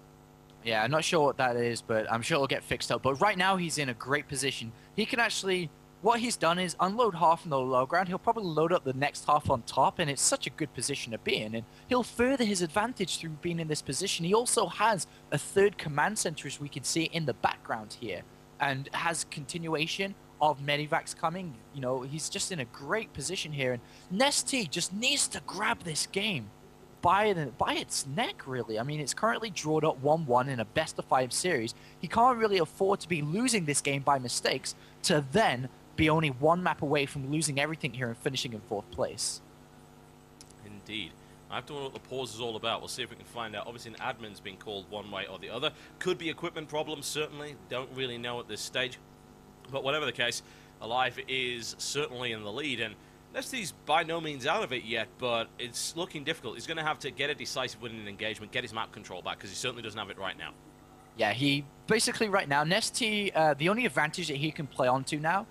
Yeah, I'm not sure what that is, but I'm sure it'll get fixed up. But right now, he's in a great position. He can actually... What he's done is unload half on the low ground. He'll probably load up the next half on top, and it's such a good position to be in. And he'll further his advantage through being in this position. He also has a 3rd command center, as we can see in the background here, and has continuation of medivacs coming. You know, he's just in a great position here, and Nestea just needs to grab this game by its neck, really. I mean, it's currently drawn up 1-1 in a best-of-5 series. He can't really afford to be losing this game by mistakes to then be only 1 map away from losing everything here and finishing in 4th place. Indeed. I have to wonder what the pause is all about. We'll see if we can find out. Obviously, an admin's been called one way or the other. Could be equipment problems, certainly. Don't really know at this stage. But whatever the case, aLive is certainly in the lead, and Nestea's by no means out of it yet, but it's looking difficult. He's going to have to get a decisive win in an engagement, get his map control back, because he certainly doesn't have it right now. Yeah, he basically right now, Nestea, the only advantage that he can play onto now,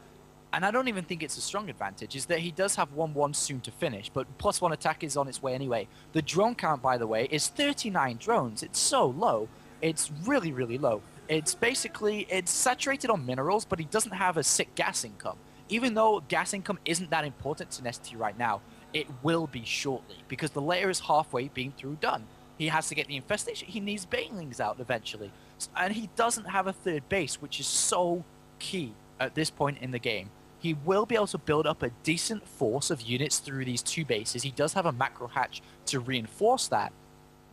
and I don't even think it's a strong advantage, is that he does have 1-1 soon to finish, but +1 attack is on its way anyway. The drone count, by the way, is 39 drones. It's so low. It's really, really low. It's basically, it's saturated on minerals, but he doesn't have a sick gas income. Even though gas income isn't that important to Nestea right now, it will be shortly, because the layer is halfway being done. He has to get the infestation, he needs banelings out eventually. And he doesn't have a 3rd base, which is so key at this point in the game. He will be able to build up a decent force of units through these 2 bases. He does have a macro hatch to reinforce that.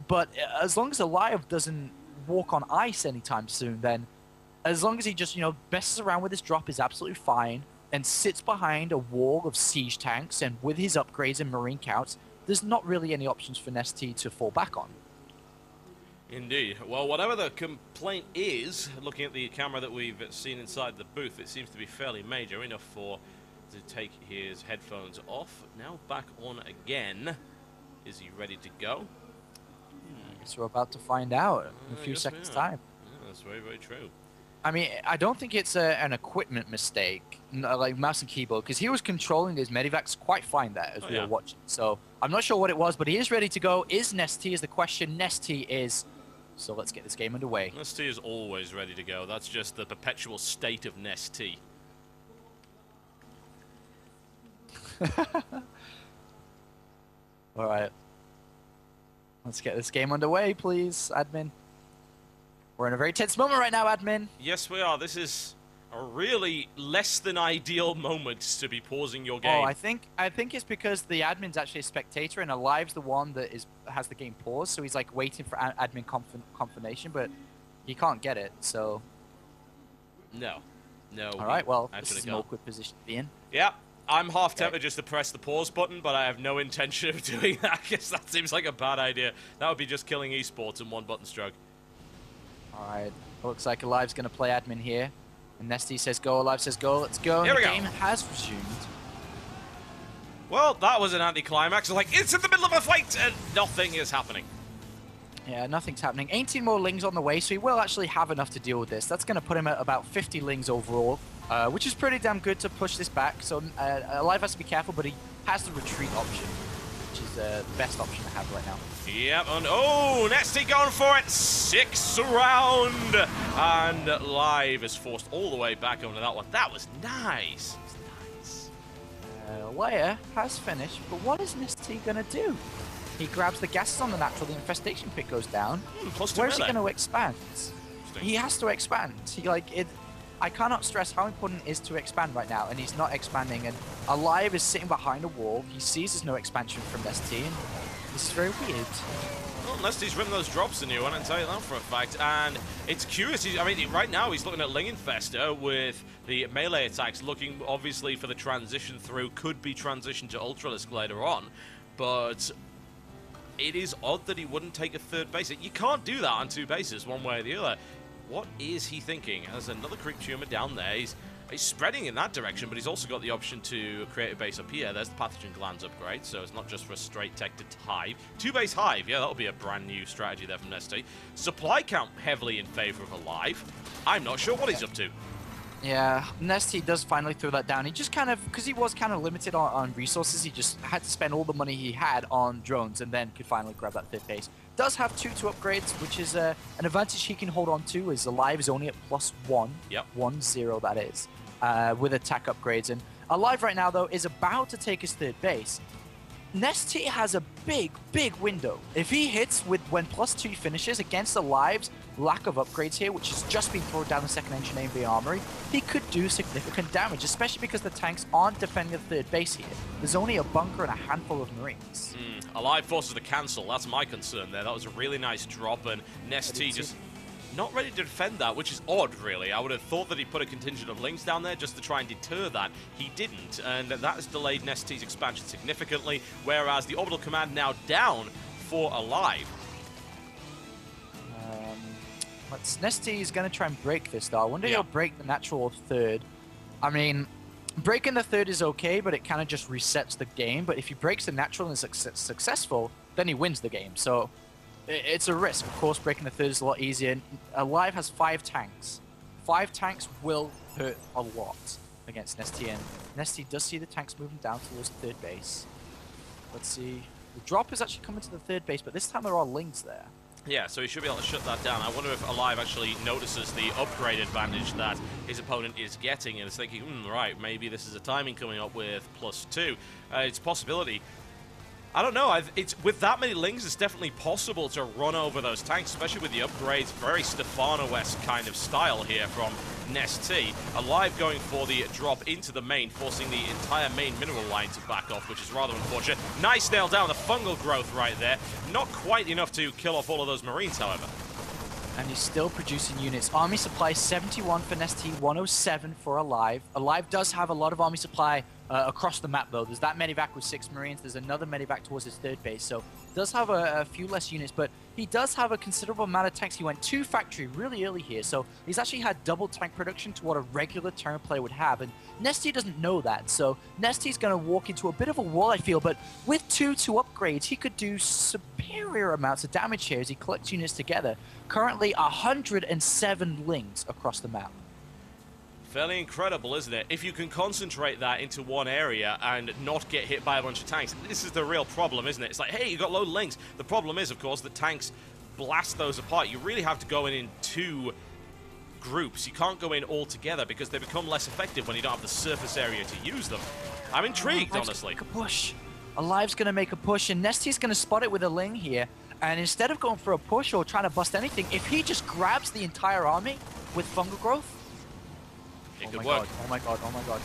But as long as aLive doesn't walk on ice anytime soon, then as long as he just, messes around with his drop is absolutely fine and sits behind a wall of siege tanks and with his upgrades and marine counts, there's not really any options for Nestea to fall back on. Indeed. Well, whatever the complaint is, looking at the camera that we've seen inside the booth, it seems to be fairly major, enough to take his headphones off. Now back on again. Is he ready to go? I guess we're about to find out in a few seconds' time. Yeah, that's very, very true. I mean, I don't think it's an equipment mistake, like mouse and keyboard, because he was controlling his medivacs quite fine there as we were watching. So I'm not sure what it was, but he is ready to go. Is Nestea is the question. Nestea is. So let's get this game underway. Nestea is always ready to go. That's just the perpetual state of Nestea. All right. Let's get this game underway, please, admin. We're in a very tense moment right now, admin. Yes, we are. This is a really less than ideal moment to be pausing your game. Oh, I think it's because the admin's actually a spectator and aLive's the one that has the game paused, so he's like waiting for admin confirmation, but he can't get it. So. No. All right. Well, this is an awkward position to be in. Yeah. I'm half tempted just to press the pause button, but I have no intention of doing that because that seems like a bad idea. That would be just killing esports in one button stroke. Alright, looks like aLive's going to play admin here. And Nestea says go, aLive says go, let's go. Here we the go. game has resumed. Well, that was an anticlimax. Like, it's in the middle of a fight and nothing is happening. Yeah, nothing's happening. 18 more lings on the way, so he will actually have enough to deal with this. That's going to put him at about 50 lings overall, which is pretty damn good to push this back. So aLive has to be careful, but he has the retreat option, which is the best option to have right now. Yep, and oh, Nestea going for it. 6th round. And aLive is forced all the way back onto that one. That was nice. Leia has finished, but what is Nestea going to do? He grabs the gases on the natural, the infestation pick goes down. Where is he going to expand? He has to expand. I cannot stress how important it is to expand right now, and he's not expanding. And aLive is sitting behind a wall. He sees there's no expansion from Nestea, and this is very weird. Well, Nestea's ridden those drops a new one, I can tell you that for a fact. And it's curious. I mean, right now he's looking at Ling Infester with the melee attacks, looking obviously for the transition through. Could be transition to Ultralisk later on, but it is odd that he wouldn't take a third base. You can't do that on 2 bases, one way or the other. What is he thinking? There's another creep tumor down there. He's spreading in that direction, but he's also got the option to create a base up here. There's the pathogen glands upgrade, so it's not just for a straight tected hive. 2-base hive, yeah, that'll be a brand new strategy there from Nestea. Supply count heavily in favor of aLive. I'm not sure what he's up to. Yeah, Nestea does finally throw that down. He just kind of, because he was kind of limited on resources, he just had to spend all the money he had on drones and then could finally grab that 5th base. Does have 2 upgrades, which is an advantage he can hold on to, as aLive is only at +1. Yep. 1-0 that is, with attack upgrades. And aLive right now, though, is about to take his 3rd base. Nestea has a big window. If he hits when +2 finishes against aLive's lack of upgrades here, which has just been thrown down the 2nd engine AV armory, he could do significant damage, especially because the tanks aren't defending the 3rd base here. There's only a bunker and a handful of Marines. aLive forces the cancel. That's my concern there. That was a really nice drop, and Nestea just not ready to defend that, which is odd, really. I would have thought that he put a contingent of Lings down there just to try and deter that. He didn't, and that has delayed Nestea's expansion significantly, whereas the orbital command now down for aLive. Nestea is going to try and break this, though. I wonder if he'll break the natural 3rd. I mean, breaking the 3rd is okay, but it kind of just resets the game. But if he breaks the natural and is successful, then he wins the game. So it's a risk. Of course, breaking the 3rd is a lot easier. aLive has 5 tanks. 5 tanks will hurt a lot against Nestea. And Nestea does see the tanks moving down towards the 3rd base. Let's see. The drop is actually coming to the 3rd base, but this time there are Lings there. Yeah, so he should be able to shut that down. I wonder if aLive actually notices the upgrade advantage that his opponent is getting and is thinking, right, maybe this is a timing coming up with +2. It's a possibility. I don't know. It's with that many Lings, it's definitely possible to run over those tanks, especially with the upgrades. Very Stefano-esque kind of style here from Nestea. aLive going for the drop into the main, forcing the entire main mineral line to back off, which is rather unfortunate. Nice nail down the fungal growth right there. Not quite enough to kill off all of those Marines, however. And he's still producing units. Army supply 71 for Nestea, 107 for aLive. aLive does have a lot of army supply across the map, though. There's that medivac with 6 Marines. There's another medivac towards his 3rd base. So does have a few less units, but he does have a considerable amount of tanks. He went 2 factory really early here, so he's actually had double tank production to what a regular turn player would have, and Nestea doesn't know that, so Nestea's going to walk into a bit of a wall, I feel, but with 2 upgrades, he could do superior amounts of damage here as he collects units together. Currently 107 lings across the map. Fairly incredible, isn't it? If you can concentrate that into one area and not get hit by a bunch of tanks, this is the real problem, isn't it? It's like, hey, you got low links. The problem is, of course, that tanks blast those apart. You really have to go in 2 groups. You can't go in all together because they become less effective when you don't have the surface area to use them. I'm intrigued, honestly. Make a push. aLive's going to make a push, and Nestea's going to spot it with a ling here. And instead of going for a push or trying to bust anything, if he just grabs the entire army with fungal growth, it could work. Oh my god, oh my god.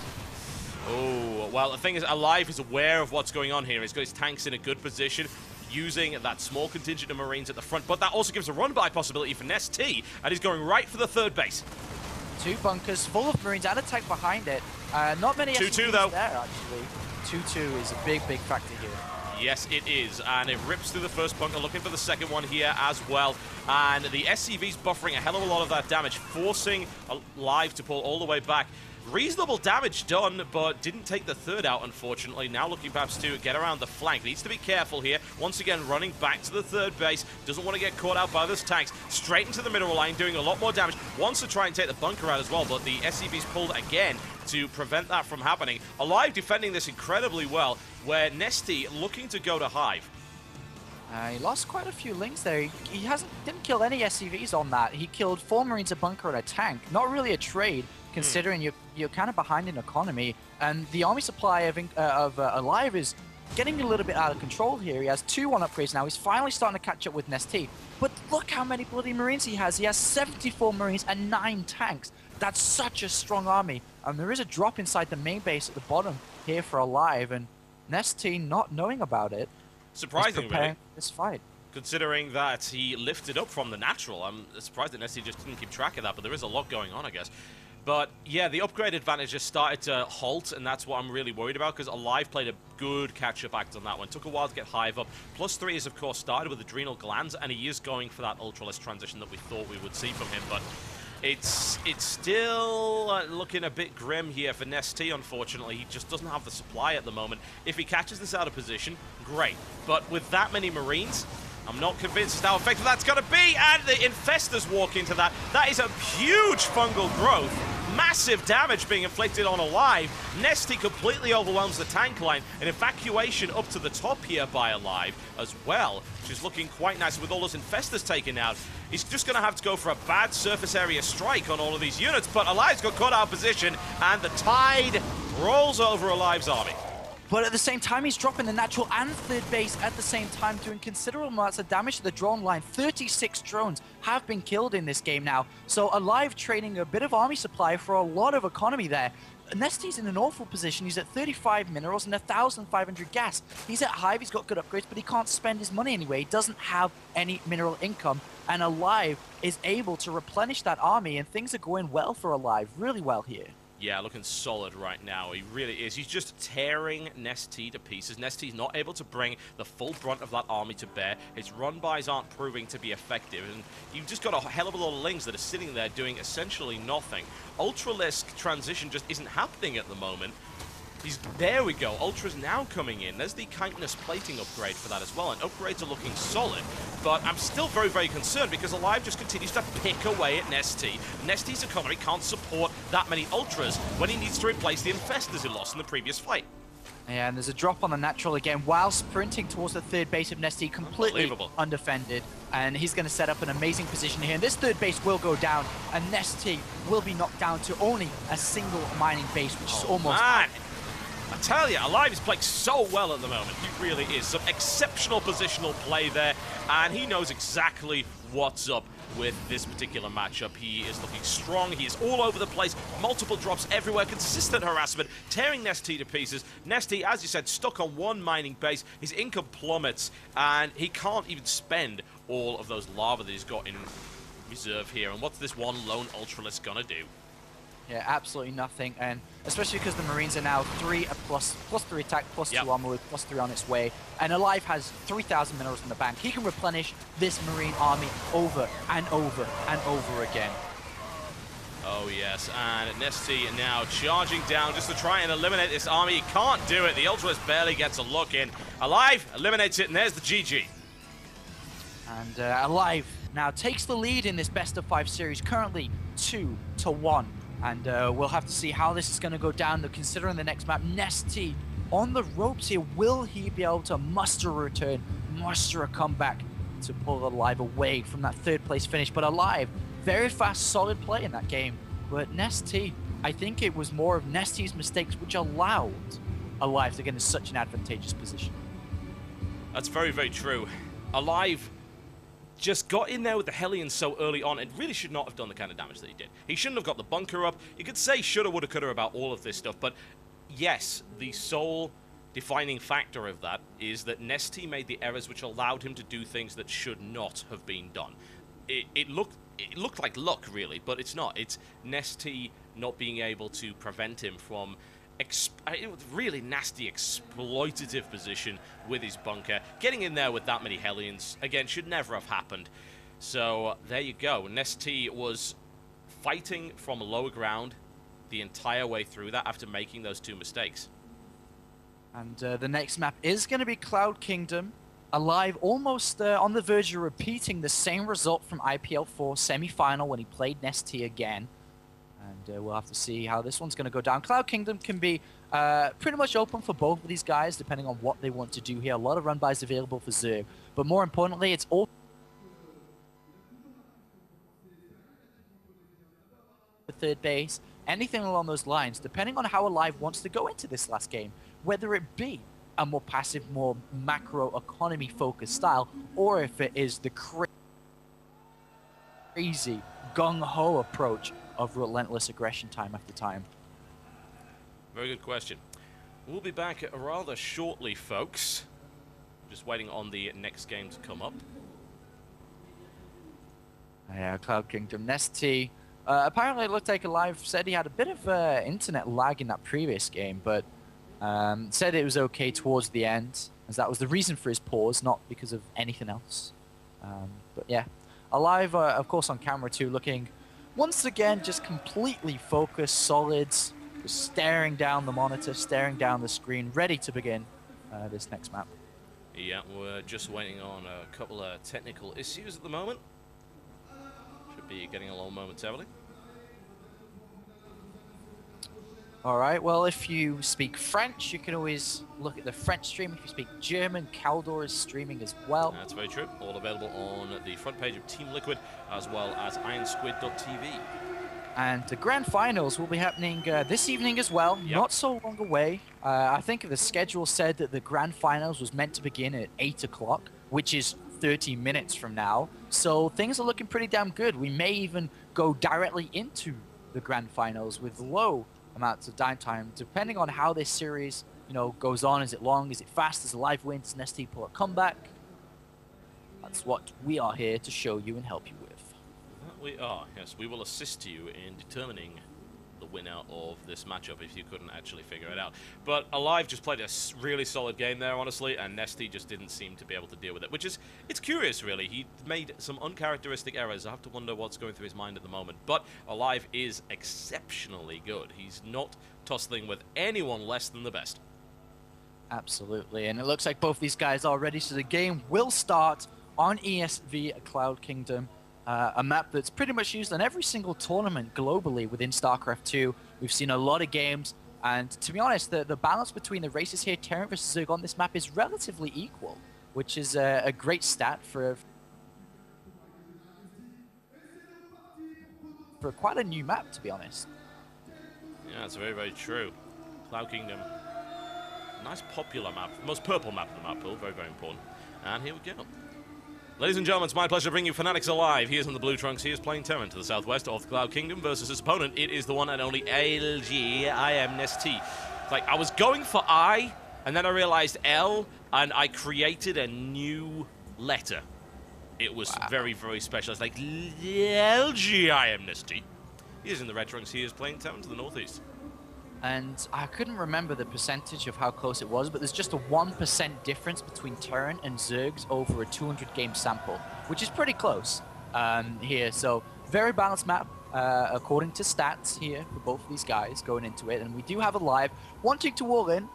Oh, well, the thing is, aLive is aware of what's going on here. He's got his tanks in a good position, using that small contingent of Marines at the front, but that also gives a run-by possibility for Nestea, and he's going right for the 3rd base. 2 bunkers full of Marines and a tank behind it. Not many 2-2 though. There, actually. 2-2 is a big factor here. Yes, it is, and it rips through the first bunker, looking for the second one here as well. And the SCV's buffering a hell of a lot of that damage, forcing aLive to pull all the way back. Reasonable damage done, but didn't take the 3rd out, unfortunately. Now looking perhaps to get around the flank. Needs to be careful here. Once again, running back to the 3rd base. Doesn't want to get caught out by those tanks. Straight into the mineral line, doing a lot more damage. Wants to try and take the bunker out as well, but the SCV's pulled again to prevent that from happening. aLive defending this incredibly well, where Nestea looking to go to Hive. He lost quite a few lings there. He didn't kill any SCVs on that. He killed 4 Marines, a bunker, and a tank. Not really a trade, considering you're kind of behind in economy. And the army supply of aLive is getting a little bit out of control here. He has 2 upgrades now. He's finally starting to catch up with Nestea. But look how many bloody Marines he has. He has 74 Marines and 9 tanks. That's such a strong army. And there is a drop inside the main base at the bottom here for aLive, and Nestea not knowing about it. Surprising, really. This fight. Considering that he lifted up from the natural. I'm surprised that Nestea just didn't keep track of that, but there is a lot going on, I guess. But yeah, the upgrade advantage just started to halt, and that's what I'm really worried about, because aLive played a good catch-up act on that one. Took a while to get Hive up. +3 is, of course, started with Adrenal Glands, and he is going for that ultraless transition that we thought we would see from him, but it's still looking a bit grim here for Nestea, unfortunately. He just doesn't have the supply at the moment. If he catches this out of position, great. But with that many Marines, I'm not convinced as to how effective that's going to be, and the Infestors walk into that. That is a huge fungal growth. Massive damage being inflicted on aLive. Nestea completely overwhelms the tank line. An evacuation up to the top here by aLive as well, which is looking quite nice with all those Infestors taken out. He's just going to have to go for a bad surface area strike on all of these units, but aLive's got caught out of position, and the tide rolls over aLive's army. But at the same time, he's dropping the natural and 3rd base at the same time, doing considerable amounts of damage to the drone line. 36 drones have been killed in this game now. So aLive trading a bit of army supply for a lot of economy there. Nestea's in an awful position. He's at 35 minerals and 1,500 gas. He's at Hive, he's got good upgrades, but he can't spend his money anyway. He doesn't have any mineral income. And aLive is able to replenish that army, and things are going well for aLive, really well here. Yeah, looking solid right now. He really is. He's just tearing Nestea to pieces. Nestea's not able to bring the full brunt of that army to bear. His run-bys aren't proving to be effective. And you've just got a hell of a lot of lings that are sitting there doing essentially nothing. Ultralisk transition just isn't happening at the moment. There we go. Ultra's now coming in. There's the Kindness plating upgrade for that as well, and upgrades are looking solid. But I'm still very, very concerned because aLive just continues to pick away at Nestea. Nestea's economy can't support that many Ultras when he needs to replace the Infestors he lost in the previous fight. Yeah, and there's a drop on the natural again while sprinting towards the 3rd base of Nestea, completely undefended. And he's going to set up an amazing position here. And this 3rd base will go down, and Nestea will be knocked down to only a single mining base, which is almost... Man. I tell you, aLive is playing so well at the moment. He really is. Some exceptional positional play there, and he knows exactly what's up with this particular matchup. He is looking strong. He is all over the place. Multiple drops everywhere. Consistent harassment, tearing Nestea to pieces. Nestea, as you said, stuck on 1 mining base. His income plummets, and he can't even spend all of those lava that he's got in reserve here. And what's this one lone Ultralisk gonna do? Yeah, absolutely nothing, and especially because the Marines are now plus 3 attack, plus 2 armor, with plus 3 on its way, and aLive has 3,000 minerals in the bank. He can replenish this Marine army over and over and over again. Oh yes, and Nestea now charging down just to try and eliminate this army. He can't do it. The Ultras barely gets a look in. aLive eliminates it, and there's the GG. And aLive now takes the lead in this best-of-5 series, currently 2-1. And we'll have to see how this is going to go down, considering the next map. Nestea on the ropes here. Will he be able to muster a return, muster a comeback to pull aLive away from that third-place finish? But aLive, very fast, solid play in that game. But Nestea, I think it was more of Nestea's mistakes which allowed aLive to get in such an advantageous position. That's very, very true. aLive just got in there with the Hellions so early on. It really should not have done the kind of damage that he did. He shouldn't have got the bunker up. You could say shoulda, woulda, coulda about all of this stuff, but yes, the sole defining factor of that is that Nestea made the errors which allowed him to do things that should not have been done. It looked like luck, really, but it's not. It's Nestea not being able to prevent him from it was really nasty exploitative position with his bunker. Getting in there with that many Hellions, again, should never have happened. So there you go. Nestea was fighting from lower ground the entire way through that after making those 2 mistakes. And the next map is going to be Cloud Kingdom. aLive almost on the verge of repeating the same result from IPL 4 semi-final when he played Nestea again. And we'll have to see how this one's going to go down. Cloud Kingdom can be pretty much open for both of these guys, depending on what they want to do here. A lot of run-bys available for Zerg. But more importantly, it's all the third base, anything along those lines, depending on how aLive wants to go into this last game. Whether it be a more passive, more macro economy-focused style, or if it is the crazy gung-ho approach of relentless aggression time after time. Very good question. We'll be back rather shortly, folks. Just waiting on the next game to come up. Yeah, Cloud Kingdom. Nestea. Apparently it looked like aLive said he had a bit of internet lag in that previous game, but said it was okay towards the end, as that was the reason for his pause, not because of anything else. But yeah, aLive, of course, on camera too, looking once again just completely focused, solid, just staring down the monitor, staring down the screen, ready to begin this next map. Yeah, we're just waiting on a couple of technical issues at the moment. Should be getting along momentarily. Alright, well, if you speak French, you can always look at the French stream. If you speak German, Kaldor is streaming as well. That's very true. All available on the front page of Team Liquid, as well as Ironsquid.tv. And the grand finals will be happening this evening as well, not so long away. I think the schedule said that the grand finals was meant to begin at 8 o'clock, which is 30 minutes from now. So things are looking pretty damn good. We may even go directly into the grand finals with low amounts of downtime, depending on how this series, goes on. Is it long? Is it fast? Is aLive wins? Nestea pull a comeback? That's what we are here to show you and help you with. We are, yes. We will assist you in determining the winner of this matchup if you couldn't actually figure it out. But aLive just played a really solid game there, honestly, and Nestea just didn't seem to be able to deal with it, which is, it's curious, really. He made some uncharacteristic errors. I have to wonder what's going through his mind at the moment. But aLive is exceptionally good. He's not tussling with anyone less than the best. Absolutely, and it looks like both these guys are ready, so the game will start on ESV Cloud Kingdom. A map that's pretty much used on every single tournament globally within StarCraft 2. We've seen a lot of games, and to be honest, the balance between the races here, Terran versus Zerg on this map, is relatively equal, which is a great stat for quite a new map, to be honest. Yeah, that's very, very true. Cloud Kingdom, nice popular map, most purple map in the map pool, very, very important. And here we go. Ladies and gentlemen, it's my pleasure to bring you Fanatics aLive. He is in the blue trunks. He is playing Terran to the southwest of the Cloud Kingdom versus his opponent. It is the one and only LG. I am Nestea. Like, I was going for I, and then I realized L, and I created a new letter. It was very, very special. It's like, LG, I am Nestea. He is in the red trunks. He is playing town to the northeast. And I couldn't remember the percentage of how close it was, but there's just a 1% difference between Terran and Zergs over a 200-game sample, which is pretty close here. So very balanced map, according to stats here for both of these guys going into it. And we do have aLive wanting to wall in.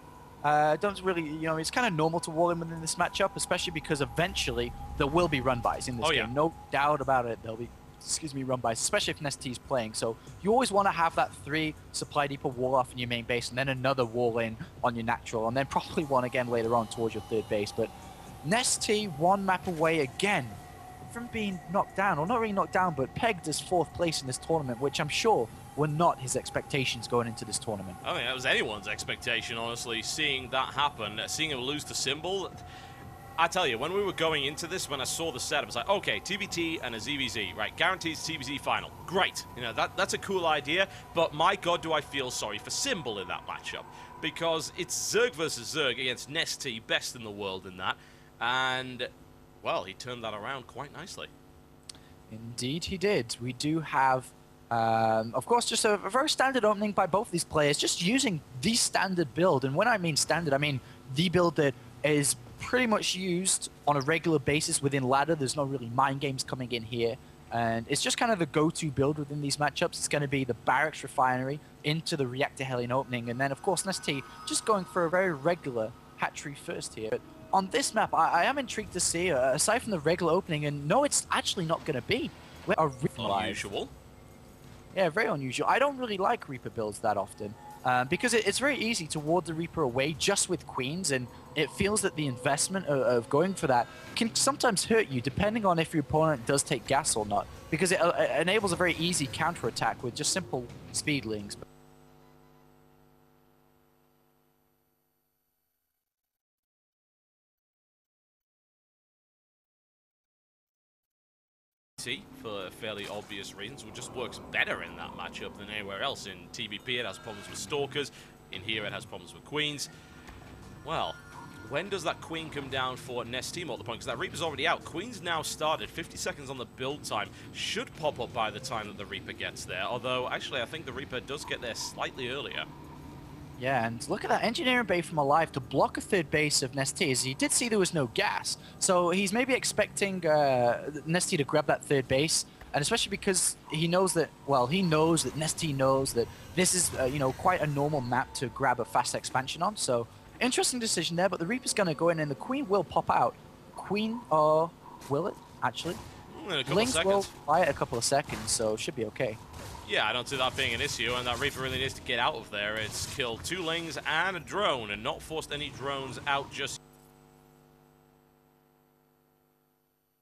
Don't really, it's kind of normal to wall in within this matchup, especially because eventually there will be run-bys in this game. No doubt about it. There'll be run-bys, especially if Nestea's playing. So you always want to have that 3 supply depot wall off in your main base, and then another wall in on your natural, and then probably one again later on towards your third base. But Nestea 1 map away again from being knocked down, or not really knocked down, but pegged as 4th place in this tournament, which I'm sure were not his expectations going into this tournament. I think that was anyone's expectation, honestly, seeing that happen, seeing him lose the symbol. I tell you, when we were going into this, when I saw the setup, I was like, okay, TvT and a ZvZ, right, guarantees TvZ final. Great. That's a cool idea, but my god, do I feel sorry for Symbol in that matchup. Because it's Zerg versus Zerg against Nestea, best in the world in that. And, well, he turned that around quite nicely. Indeed he did. We do have, of course, just a very standard opening by both these players, just using the standard build. And when I mean standard, I mean the build that is pretty much used on a regular basis within ladder. There's no really mind games coming in here, and it's just kind of the go-to build within these matchups. It's going to be the Barracks Refinery into the Reactor Hellion opening, and then of course Nestea just going for a very regular hatchery first here. But on this map, I am intrigued to see, aside from the regular opening, and no, it's actually not going to be a unusual. Yeah, very unusual. I don't really like Reaper builds that often. Because it's very easy to ward the Reaper away just with Queens, and it feels that the investment of going for that can sometimes hurt you, depending on if your opponent does take gas or not, because it enables a very easy counter-attack with just simple speedlings. For fairly obvious reasons, it just works better in that matchup than anywhere else. In TVP it has problems with Stalkers, in here it has problems with Queens. Well, when does that Queen come down for Nestea at the point? Because that Reaper's already out. Queen's now started, 50 seconds on the build time. Should pop up by the time that the Reaper gets there, although actually I think the Reaper does get there slightly earlier. Yeah, and look at that engineering bay from aLive to block a third base of Nestea, as he did see there was no gas. So he's maybe expecting Nestea to grab that third base, and especially because he knows that, well, he knows that Nestea knows that this is, quite a normal map to grab a fast expansion on. So interesting decision there, but the Reaper's going to go in, and the Queen will pop out. Queen, or will it, actually? In a couple Lings of seconds. will fly it a couple of seconds, so should be okay. Yeah, I don't see that being an issue, and that Reaper really needs to get out of there. It's killed 2 Lings and a drone, and not forced any drones out just...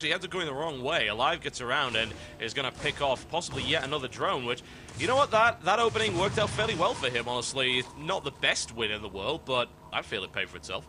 He ends up going the wrong way. aLive gets around and is going to pick off possibly yet another drone, which, you know what, that opening worked out fairly well for him, honestly. Not the best win in the world, but I feel it paid for itself.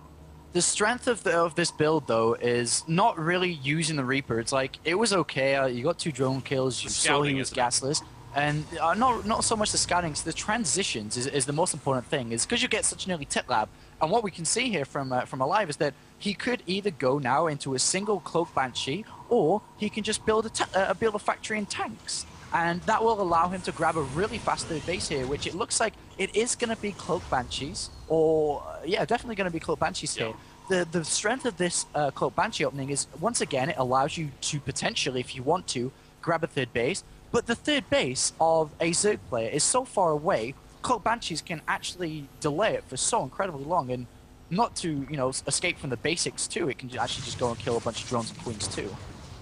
The strength of this build, though, is not really using the Reaper. It's like, it was okay, you got 2 drone kills, you saw he was gasless. And not so much the scouting, the transitions is the most important thing, is because you get such an early tech lab. And what we can see here from aLive is that he could either go now into a single Cloak Banshee, or he can just build a factory in tanks. And that will allow him to grab a really fast third base here, which it looks like it is going to be Cloak Banshees, or yeah, definitely going to be Cloak Banshees here. The strength of this Cloak Banshee opening is, once again, it allows you to potentially, if you want to, grab a third base. But the third base of a Zerg player is so far away, Cloak Banshees can actually delay it for so incredibly long, and not to, escape from the basics too, it can actually just go and kill a bunch of drones and Queens too.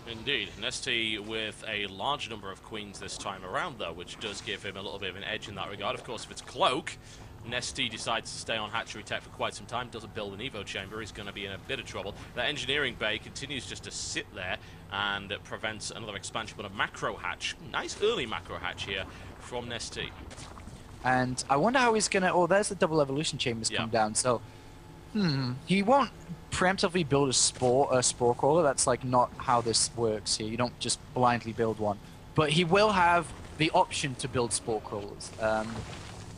Indeed. Nestea with a large number of Queens this time around, though, which does give him a little bit of an edge in that regard. Of course, if it's Cloak, Nestea decides to stay on hatchery tech for quite some time, doesn't build an Evo chamber, he's going to be in a bit of trouble. That engineering bay continues just to sit there and prevents another expansion, but a macro hatch, nice early macro hatch here from Nestea. And I wonder how he's going to... Oh, there's the double evolution chambers come down, so... he won't preemptively build a spore crawler. That's like not how this works here. You don't just blindly build one. But he will have the option to build spore crawlers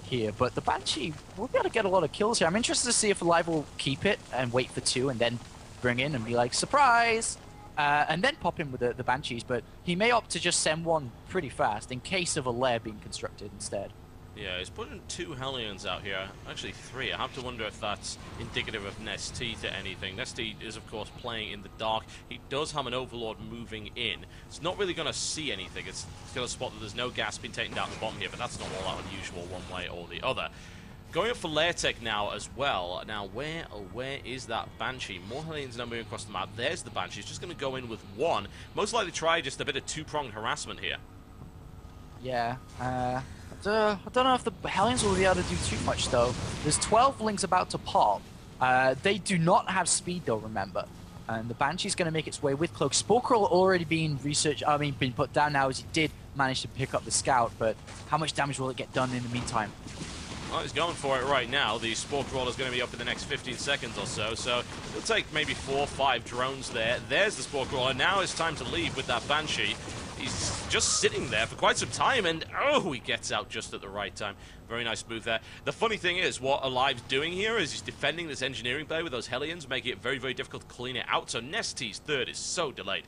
here. But the Banshee will be able to get a lot of kills here. I'm interested to see if aLive will keep it and wait for 2 and then bring in and be like, surprise! and then pop in with the Banshees, but he may opt to just send one pretty fast in case of a lair being constructed instead. Yeah, he's putting 2 Hellions out here. Actually 3. I have to wonder if that's indicative of Nestea to anything. Nestea is, of course, playing in the dark. He does have an Overlord moving in. It's not really going to see anything. It's going to spot that there's no gas being taken down the bottom here, but that's not all that unusual one way or the other. Going up for lair tech now as well. Now, where is that Banshee? More Hellions now moving across the map. There's the Banshee. He's just going to go in with 1. Most likely try just a bit of 2-pronged harassment here. Yeah, I don't know if the Hellions will be able to do too much, though. There's 12 Lings about to pop. They do not have speed, though, remember. And the Banshee's going to make its way with Cloak. Spokerel already being being put down now, as he did manage to pick up the Scout, but how much damage will it get done in the meantime? Well, he's going for it right now. The Spore Crawler is going to be up in the next 15 seconds or so, so it'll take maybe 4 or 5 drones there. There's the Spore Crawler. Now it's time to leave with that Banshee. He's just sitting there for quite some time, and oh, he gets out just at the right time. Very nice move there. The funny thing is, what aLive's doing here is he's defending this engineering bay with those Hellions, making it very, very difficult to clean it out, so Nestea's third is so delayed.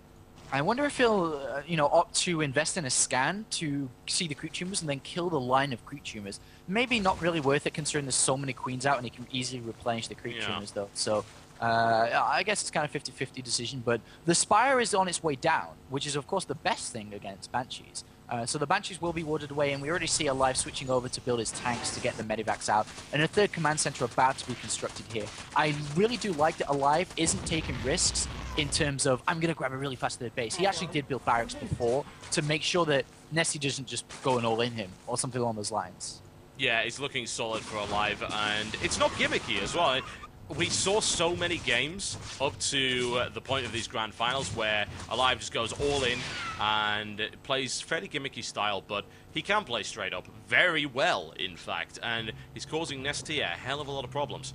I wonder if he'll, opt to invest in a scan to see the creep tumors and then kill the line of creep tumors. Maybe not really worth it considering there's so many queens out and he can easily replenish the creep tumors though. So I guess it's kind of 50-50 decision, but the Spire is on its way down, which is of course the best thing against Banshees. So the Banshees will be warded away, and we already see aLive switching over to build his tanks to get the medivacs out, and a third command center about to be constructed here. I really do like that aLive isn't taking risks in terms of, I'm going to grab a really fast third base. He actually did build barracks before to make sure that Nestea doesn't just go and all in him, or something along those lines. Yeah, it's looking solid for aLive, and it's not gimmicky as well. We saw so many games up to the point of these grand finals where aLive just goes all in and plays fairly gimmicky style, but he can play straight up very well, in fact, and he's causing Nestea a hell of a lot of problems.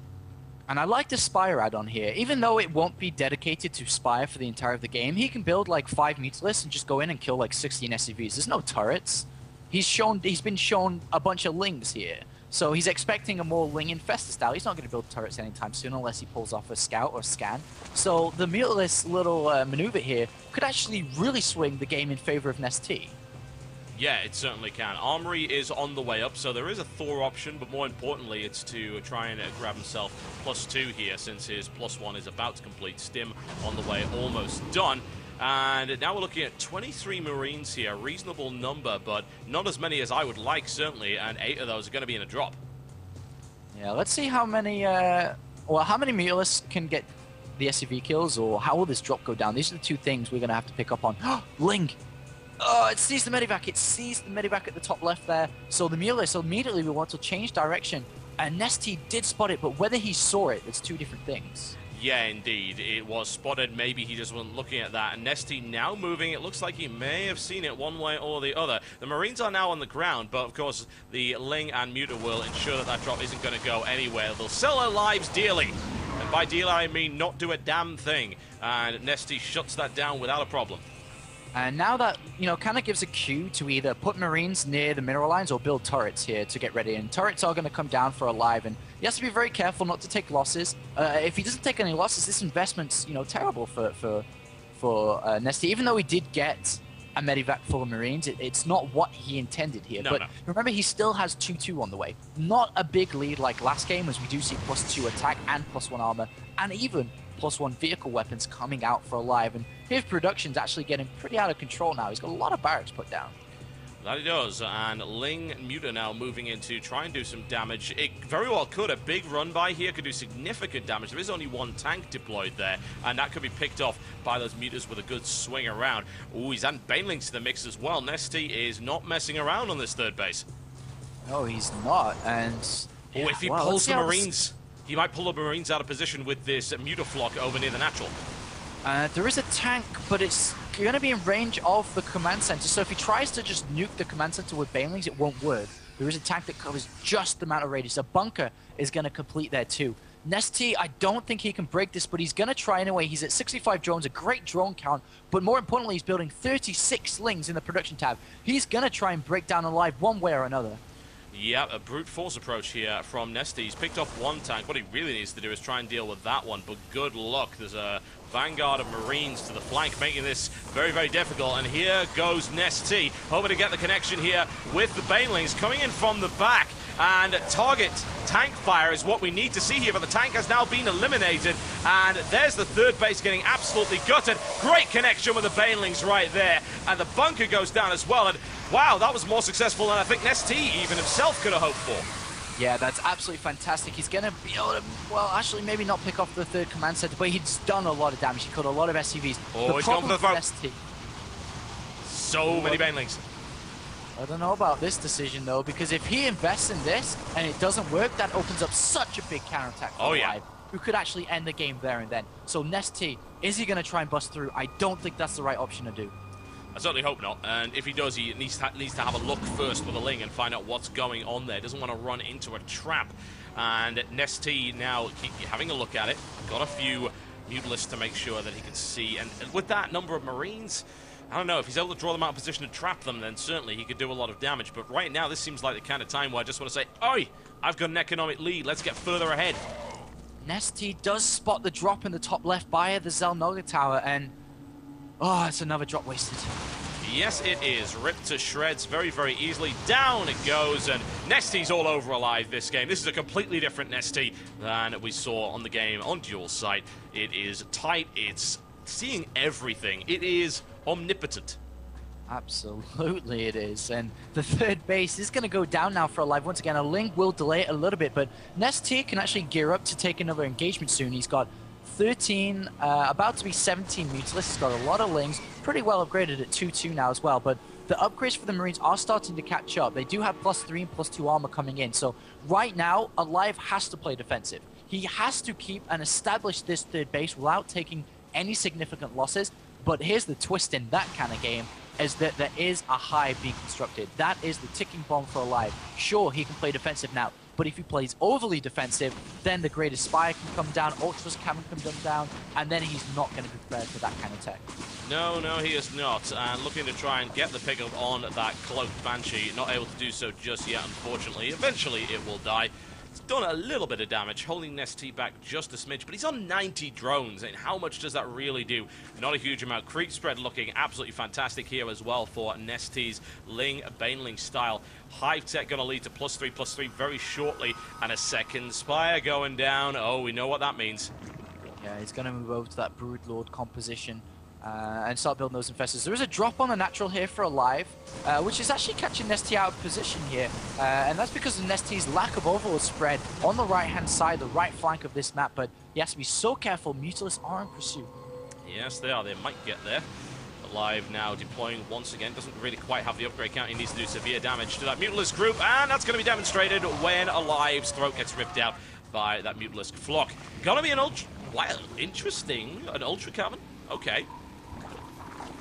And I like the Spire add-on here. Even though it won't be dedicated to Spire for the entire of the game, he can build like 5 Mutalisks and just go in and kill like 16 SCVs. There's no turrets. He's been shown a bunch of Lings here. So he's expecting a more Ling Infestor style. He's not going to build turrets anytime soon unless he pulls off a Scout or Scan. So the Mutalisk little maneuver here could actually really swing the game in favor of Nestea. Yeah, it certainly can. Armory is on the way up, so there is a Thor option, but more importantly, it's to try and grab himself +2 here, since his +1 is about to complete. Stim on the way, almost done. And now we're looking at 23 Marines here, reasonable number, but not as many as I would like, certainly, and 8 of those are going to be in a drop. Yeah, let's see how many, how many Mutalisks can get the SCV kills, or how will this drop go down? These are the 2 things we're going to have to pick up on. Ling! Oh, it sees the medivac. It sees the medivac at the top left there. So the Mutalisk, so immediately we want to change direction. And Nestea did spot it, but whether he saw it, it's 2 different things. Yeah, indeed. It was spotted. Maybe he just wasn't looking at that. And Nestea now moving. It looks like he may have seen it one way or the other. The Marines are now on the ground, but of course the Ling and Muta will ensure that that drop isn't going to go anywhere. They'll sell their lives dearly. And by deal, I mean not do a damn thing. And Nestea shuts that down without a problem. And now that, kind of gives a cue to either put Marines near the mineral lines or build turrets here to get ready. And turrets are going to come down for aLive, and he has to be very careful not to take losses. If he doesn't take any losses, this investment's, terrible for Nestea. Even though he did get a medivac full of Marines, it's not what he intended here. No, but remember, he still has 2-2 on the way. Not a big lead like last game, as we do see +2 attack and +1 armor, and even +1 vehicle weapons coming out for aLive, and his production's actually getting pretty out of control now. He's got a lot of barracks put down. That he does, and Ling Muta now moving in to try and do some damage. It very well could. A big run by here could do significant damage. There is only 1 tank deployed there, and that could be picked off by those Mutas with a good swing around. Ooh, he's adding Banelings to the mix as well. Nestea is not messing around on this third base. No, he's not, and... Oh, if he pulls the Marines... He might pull the Marines out of position with this Mutaflock over near the natural. There is a tank, but it's going to be in range of the command center. So if he tries to just nuke the command center with Banelings, it won't work. There is a tank that covers just the amount of radius. A bunker is going to complete there too. Nestea, I don't think he can break this, but he's going to try anyway. He's at 65 drones, a great drone count, but more importantly, he's building 36 Lings in the production tab. He's going to try and break down aLive one way or another. Yeah, a brute force approach here from Nestea. He's picked off one tank. What he really needs to do is try and deal with that one, but good luck. There's a vanguard of Marines to the flank, making this very, very difficult. And here goes Nestea, hoping to get the connection here with the Banelings coming in from the back. And target tank fire is what we need to see here, but the tank has now been eliminated. And there's the third base getting absolutely gutted. Great connection with the Banelings right there. And the bunker goes down as well. And wow, that was more successful than I think Nestea even himself could have hoped for. Yeah, that's absolutely fantastic. He's going to be able to, well, actually maybe not pick off the third command center, but he's done a lot of damage. He killed a lot of SCVs. Oh, he's gone for the throat. So many Banelings. I don't know about this decision, though, because if he invests in this and it doesn't work, that opens up such a big counterattack for aLive, who could actually end the game there and then. So Nestea, is he going to try and bust through? I don't think that's the right option to do. I certainly hope not, and if he does, he needs to have a look first with a Ling and find out what's going on there. Doesn't want to run into a trap. And Nestea now having a look at it, got a few Mutalisks to make sure that he can see, and with that number of Marines, I don't know, if he's able to draw them out of position to trap them, then certainly he could do a lot of damage. But right now, this seems like the kind of time where I just want to say, oi, I've got an economic lead, let's get further ahead. Nestea does spot the drop in the top left by the Zelnoga tower, and oh, it's another drop wasted. Yes, it is. Ripped to shreds very, very easily. Down it goes, and Nestea's all over aLive this game. This is a completely different Nestea than we saw on the game on Dual Sight. It is tight, it's seeing everything. It is omnipotent. Absolutely it is, and the third base is going to go down now for aLive. Once again, a Ling will delay it a little bit, but Nestea can actually gear up to take another engagement soon. He's got 13, about to be 17 Mutalisks. He's got a lot of Lings, pretty well upgraded at 2-2 now as well, but the upgrades for the Marines are starting to catch up. They do have +3 and +2 armor coming in, so right now, aLive has to play defensive. He has to keep and establish this third base without taking any significant losses, but here's the twist in that kind of game, is that there is a hive being constructed. That is the ticking bomb for aLive. Sure, he can play defensive now, but if he plays overly defensive, then the Greatest Spire can come down, Ultras can come down, and then he's not going to be prepared for that kind of tech. No, he is not. And looking to try and get the pickup on that cloaked Banshee. Not able to do so just yet, unfortunately. Eventually, it will die. It's done a little bit of damage, holding Nestea back just a smidge, but he's on 90 drones, and how much does that really do? Not a huge amount. Creep spread looking absolutely fantastic here as well for Nestea's Ling Baneling style. Hive tech going to lead to +3/+3 very shortly, and a second Spire going down. Oh, we know what that means. Yeah, he's going to move over to that Broodlord composition and start building those infestors. There is a drop on the natural here for aLive, which is actually catching Nestea out of position here, and that's because of Nestea's lack of overload spread on the right-hand side, the right flank of this map, but he has to be so careful. Mutalisks are in pursuit. Yes, they are. They might get there. aLive now deploying once again. Doesn't really quite have the upgrade count. He needs to do severe damage to that Mutalisk group, and that's going to be demonstrated when aLive's throat gets ripped out by that Mutalisk flock. Gonna be an ultra... Wow, interesting. An ultra cannon? Okay.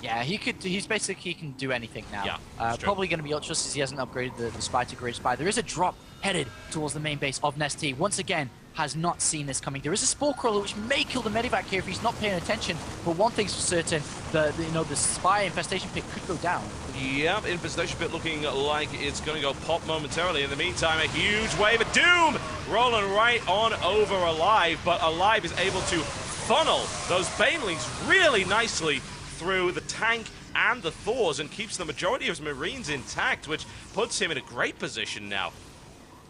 Yeah, he's basically, he can do anything now. Yeah, probably going to be Ultras as he hasn't upgraded the Spy to Great Spy. There is a drop headed towards the main base of Nestea. Once again, has not seen this coming. There is a Spore Crawler which may kill the Medivac here if he's not paying attention, but one thing's for certain, the Spy infestation pit could go down. Yeah, infestation pit looking like it's going to go pop momentarily. In the meantime, a huge wave of doom rolling right on over aLive, but aLive is able to funnel those Banelings really nicely through the tank and the Thors and keeps the majority of his Marines intact, which puts him in a great position now.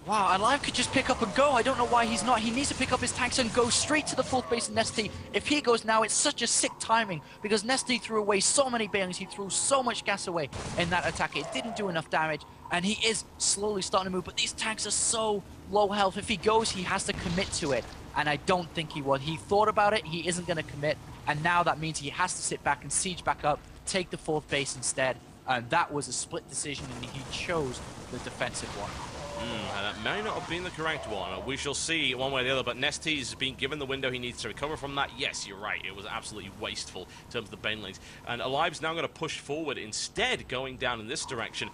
Wow, aLive could just pick up and go. I don't know why he's not. He needs to pick up his tanks and go straight to the fourth base of Nestea. If he goes now, it's such a sick timing because Nestea threw away so many Banelings. He threw so much gas away in that attack. It didn't do enough damage, and he is slowly starting to move, but these tanks are so low health. If he goes, he has to commit to it, and I don't think he will. He thought about it. He isn't going to commit, and now that means he has to sit back and siege back up, take the fourth base instead, and that was a split decision, and he chose the defensive one. And that may not have been the correct one. We shall see one way or the other, but Nestea's been given the window he needs to recover from that. Yes, you're right. It was absolutely wasteful in terms of the Banelings. And aLive's now going to push forward instead, going down in this direction.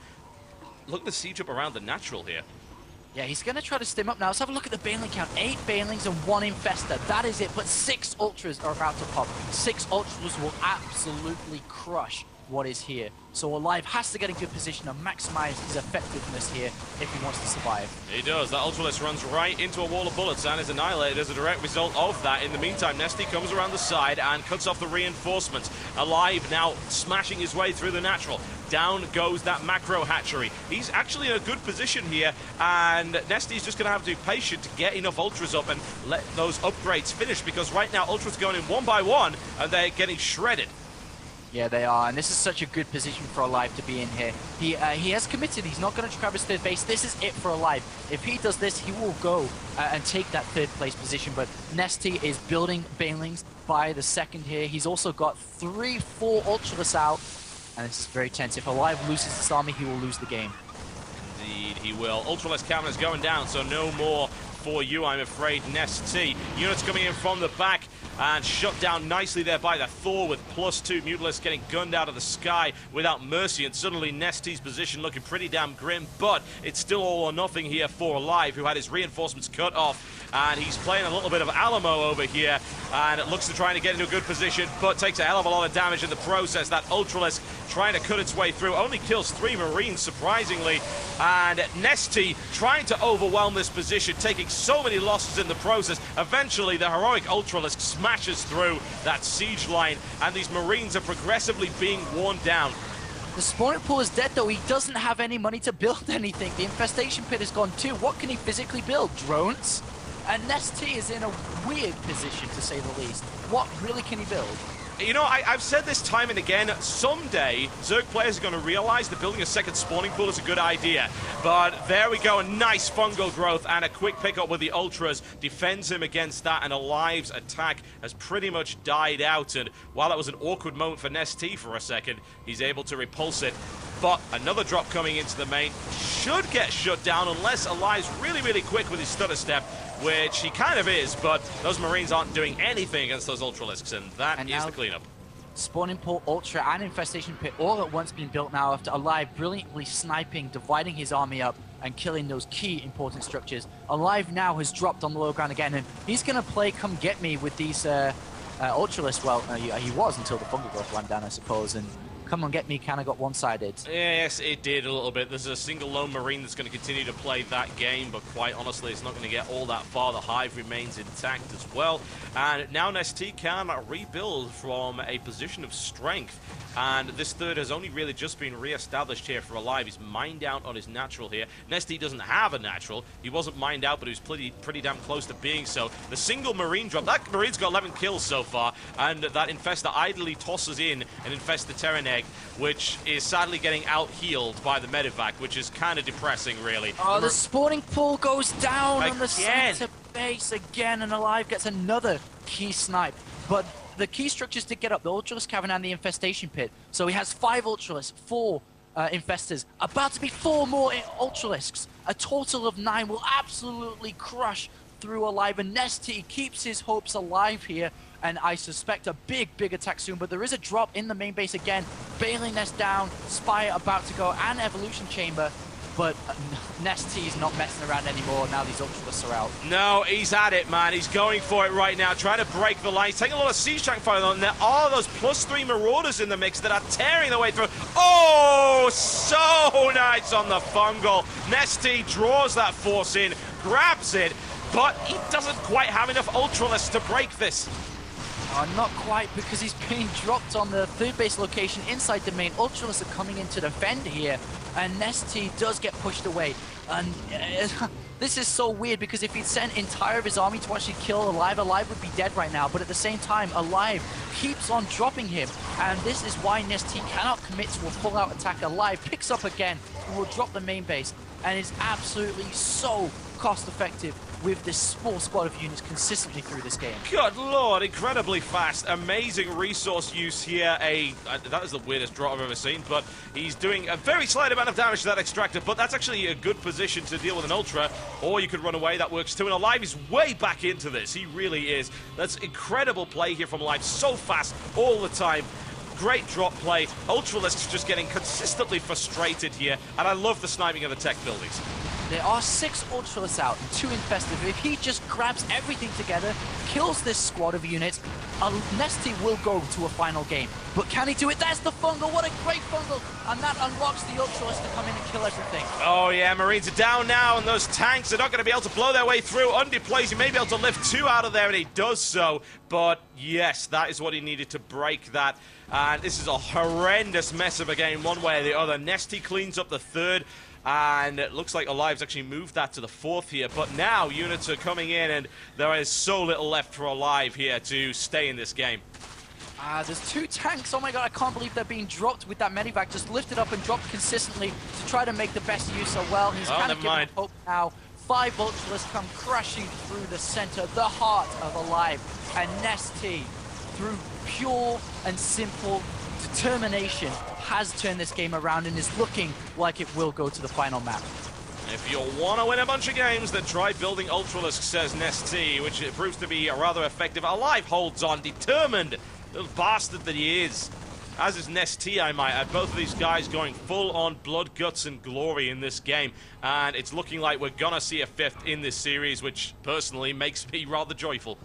Look at the siege up around the natural here. Yeah, he's going to try to stim up now. Let's have a look at the Baneling count. 8 Banelings and 1 Infester. That is it, but 6 Ultras are about to pop. 6 Ultras will absolutely crush what is here. So aLive has to get in good position and maximize his effectiveness here if he wants to survive. He does. That Ultralisk runs right into a wall of bullets and is annihilated as a direct result of that. In the meantime, Nestea comes around the side and cuts off the reinforcements. aLive now smashing his way through the natural. Down goes that macro hatchery. He's actually in a good position here, and Nestea's just going to have to be patient to get enough Ultras up and let those upgrades finish, because right now Ultras going in one by one, and they're getting shredded. Yeah, they are, and this is such a good position for aLive to be in here. He has committed. He's not going to grab his third base. This is it for aLive. If he does this, he will go and take that third place position, but Nestea is building Banelings by the second here. He's also got 3-4 Ultralists out, and this is very tense. If aLive loses this army, he will lose the game. Indeed, he will. Ultralisk count is going down, so no more for you, I'm afraid, Nestea. Units coming in from the back and shut down nicely there by the Thor with +2 Mutalisks getting gunned out of the sky without mercy, and suddenly Nestea's position looking pretty damn grim, but it's still all or nothing here for aLive, who had his reinforcements cut off, and he's playing a little bit of Alamo over here, and it looks to trying to get into a good position, but takes a hell of a lot of damage in the process. That Ultralisk trying to cut its way through, only kills 3 Marines, surprisingly, and Nestea trying to overwhelm this position, taking so many losses in the process. Eventually, the heroic Ultralisk smashes through that siege line, and these Marines are progressively being worn down. The spawning pool is dead, though. He doesn't have any money to build anything. The infestation pit is gone too. What can he physically build? Drones? And Nestea is in a weird position, to say the least. What really can he build? You know, I've said this time and again, someday Zerg players are going to realize that building a second spawning pool is a good idea. But there we go, a nice fungal growth and a quick pickup with the Ultras defends him against that, and aLive's attack has pretty much died out. And while that was an awkward moment for Nestea for a second, he's able to repulse it. But another drop coming into the main should get shut down unless aLive's really, really quick with his stutter step, which he kind of is, but those Marines aren't doing anything against those Ultralisks, and that is the cleanup. Spawning pool, Ultra, and Infestation Pit all at once being built now after aLive brilliantly sniping, dividing his army up, and killing those key important structures. aLive now has dropped on the low ground again, and he's going to play come get me with these Ultralists. Well, he was until the fungal growth went down, I suppose, and come on get me kind of got one-sided. Yes, it did a little bit. There's a single lone Marine that's going to continue to play that game, but quite honestly, it's not going to get all that far. The hive remains intact as well. And now Nestea can rebuild from a position of strength. And this third has only really just been re-established here for aLive. He's mined out on his natural here. Nestea doesn't have a natural. He wasn't mined out, but he was pretty damn close to being so. The single Marine drop, that Marine's got 11 kills so far, and that Infester idly tosses in an Infester Terran egg, which is sadly getting out-healed by the medevac, which is kind of depressing, really. Oh, the spawning pool goes down on the center base again, and aLive gets another key snipe. But the key structures to get up, the Ultralisk Cavern and the Infestation Pit. So he has 5 Ultralisks, 4 Infestors, about to be 4 more Ultralisks. A total of 9 will absolutely crush through aLive, and Nestea keeps his hopes alive here, and I suspect a big attack soon, but there is a drop in the main base again. Bailing Nest down, Spire about to go, and Evolution Chamber. But Nestea's not messing around anymore now these Ultralists are out. No, he's at it, man. He's going for it right now, trying to break the line. He's taking a lot of siege tank fire on. There are those +3 Marauders in the mix that are tearing their way through. Oh, so nice on the fungal. Nestea draws that force in, grabs it, but he doesn't quite have enough Ultralisks to break this. Not quite, because he's being dropped on the third base location inside the main. Ultralists are coming in to defend here, and Nestea does get pushed away. And this is so weird, because if he'd sent entire of his army to actually kill aLive, aLive would be dead right now. But at the same time, aLive keeps on dropping him, and this is why Nestea cannot commit to a full-out attack. aLive picks up again, and will drop the main base, and is absolutely so cost-effective with this small squad of units consistently through this game. Good lord, incredibly fast, amazing resource use here. That is the weirdest drop I've ever seen, but he's doing a very slight amount of damage to that extractor, but that's actually a good position to deal with an Ultra, or you could run away, that works too, and aLive is way back into this, he really is. That's incredible play here from aLive, so fast all the time. Great drop play. Ultralisks just getting consistently frustrated here, and I love the sniping of the tech buildings. there are 6 Ultralists out and 2 Infestive. If he just grabs everything together, kills this squad of units, Nestea will go to a final game. But can he do it? There's the Fungal. What a great Fungal. And that unlocks the Ultralist to come in and kill everything. Oh, yeah, Marines are down now, and those tanks are not going to be able to blow their way through. Undeploys, he may be able to lift 2 out of there, and he does so. But, yes, that is what he needed to break that. And this is a horrendous mess of a game, one way or the other. Nestea cleans up the 3rd. And it looks like aLive's actually moved that to the 4th here. But now units are coming in, and there is so little left for aLive here to stay in this game. There's 2 tanks. Oh my god, I can't believe they're being dropped with that medivac. Just lifted up and dropped consistently to try to make the best use of well. He's kind of giving up hope now. 5 Ultralists come crashing through the center, the heart of aLive. And Nestea, through pure and simple determination, has turned this game around and is looking like it will go to the final map. If you want to win a bunch of games, then try building Ultralisk, says Nestea, which it proves to be rather effective. aLive holds on, determined, little bastard that he is. As is Nestea, I might add. Both of these guys going full on blood, guts, and glory in this game. And it's looking like we're going to see a 5th in this series, which personally makes me rather joyful.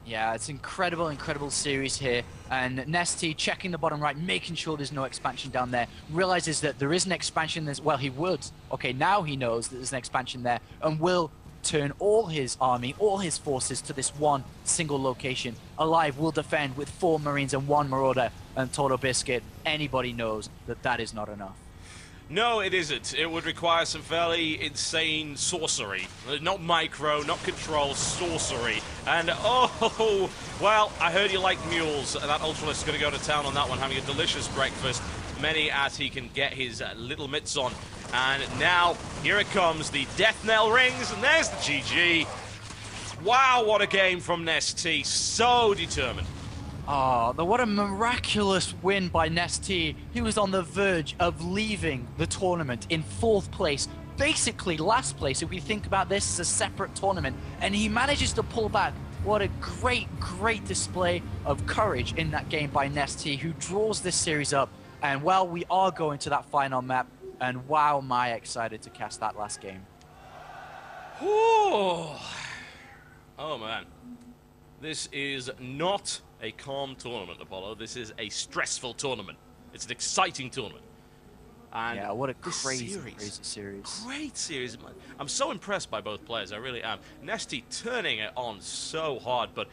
Yeah, it's incredible, incredible series here. And Nestea checking the bottom right, making sure there's no expansion down there. Realizes that there is an expansion. Well, he would. Okay, now he knows that there's an expansion there and will turn all his army, all his forces to this one single location. aLive will defend with 4 Marines and 1 Marauder and Total Biscuit. Anybody knows that that is not enough. No, it isn't. It would require some fairly insane sorcery. Not micro, not control, sorcery. And, oh, well, I heard you like mules. That Ultralist is going to go to town on that one, having a delicious breakfast, many as he can get his little mitts on. And now, here it comes, the death knell rings, and there's the GG. Wow, what a game from Nestea. So determined. Oh, what a miraculous win by Nestea. He was on the verge of leaving the tournament in 4th place, basically last place if we think about this as a separate tournament, and he manages to pull back. What a great, great display of courage in that game by Nestea, who draws this series up. And well, we are going to that final map, and wow, am I excited to cast that last game. Oh man. This is not a calm tournament, Apollo. This is a stressful tournament. It's an exciting tournament. And yeah, what a crazy series. Great series. I'm so impressed by both players, I really am. Nestea turning it on so hard, but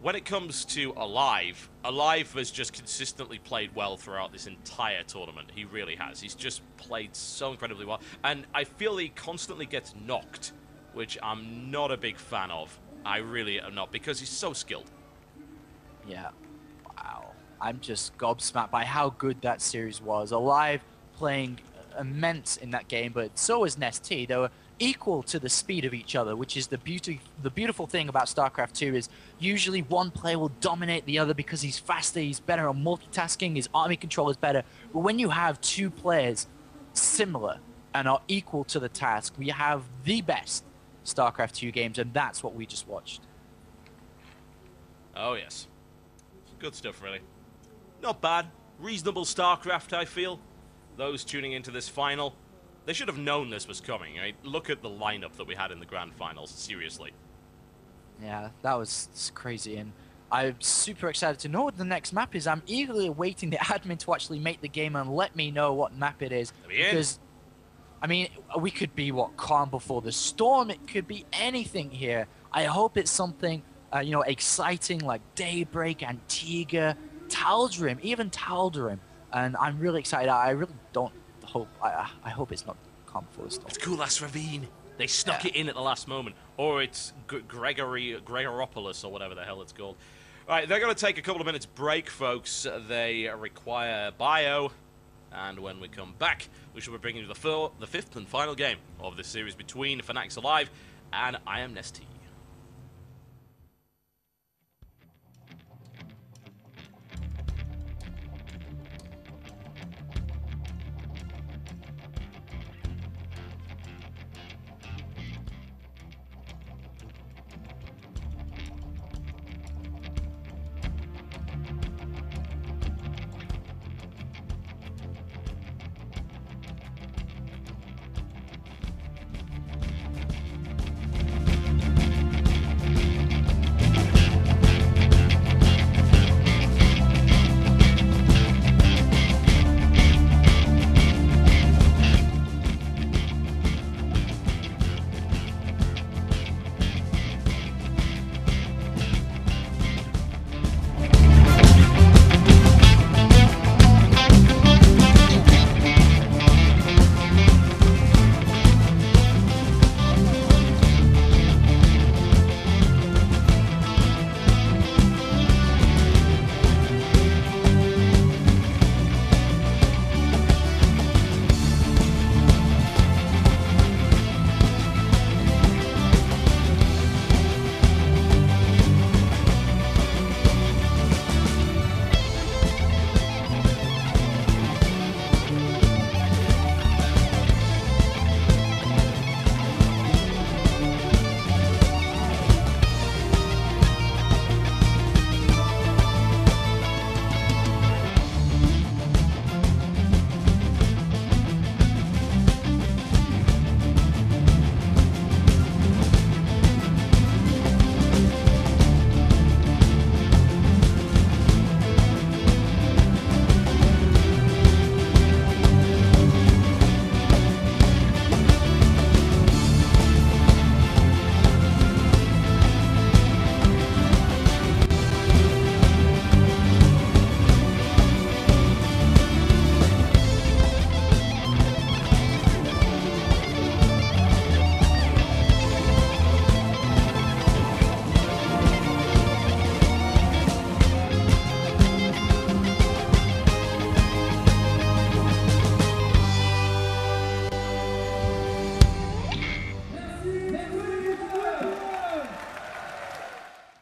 when it comes to aLive, aLive has just consistently played well throughout this entire tournament. He really has. He's just played so incredibly well. And I feel he constantly gets knocked, which I'm not a big fan of. I really am not, because he's so skilled. Yeah. Wow. I'm just gobsmacked by how good that series was. aLive playing immense in that game, but so was Nestea. They were equal to the speed of each other, which is the beautiful thing about StarCraft 2 is usually one player will dominate the other because he's faster, he's better on multitasking, his army control is better. But when you have 2 players similar and are equal to the task, we have the best StarCraft 2 games, and that's what we just watched. Oh, yes. Good stuff, really. Not bad. Reasonable StarCraft, I feel. Those tuning into this final, they should have known this was coming. Right? Look at the lineup that we had in the grand finals, seriously. Yeah, that was crazy, and I'm super excited to know what the next map is. I'm eagerly awaiting the admin to actually make the game and let me know what map it is. Because, I mean, we could be, Calm Before the Storm? It could be anything here. I hope it's something, you know, exciting like Daybreak, Antigua, Tal'Darim, even Tal'Darim. And I'm really excited. I really don't hope, I hope it's not Calm Before the Storm. It's Kulas Ravine. They snuck it in at the last moment. Or it's Gregoropoulos, or whatever the hell it's called. All right, they're going to take a couple of minutes break, folks. They require bio. And when we come back, we shall be bringing you the 5th and final game of this series between Fanatics aLive and I Am Nestea.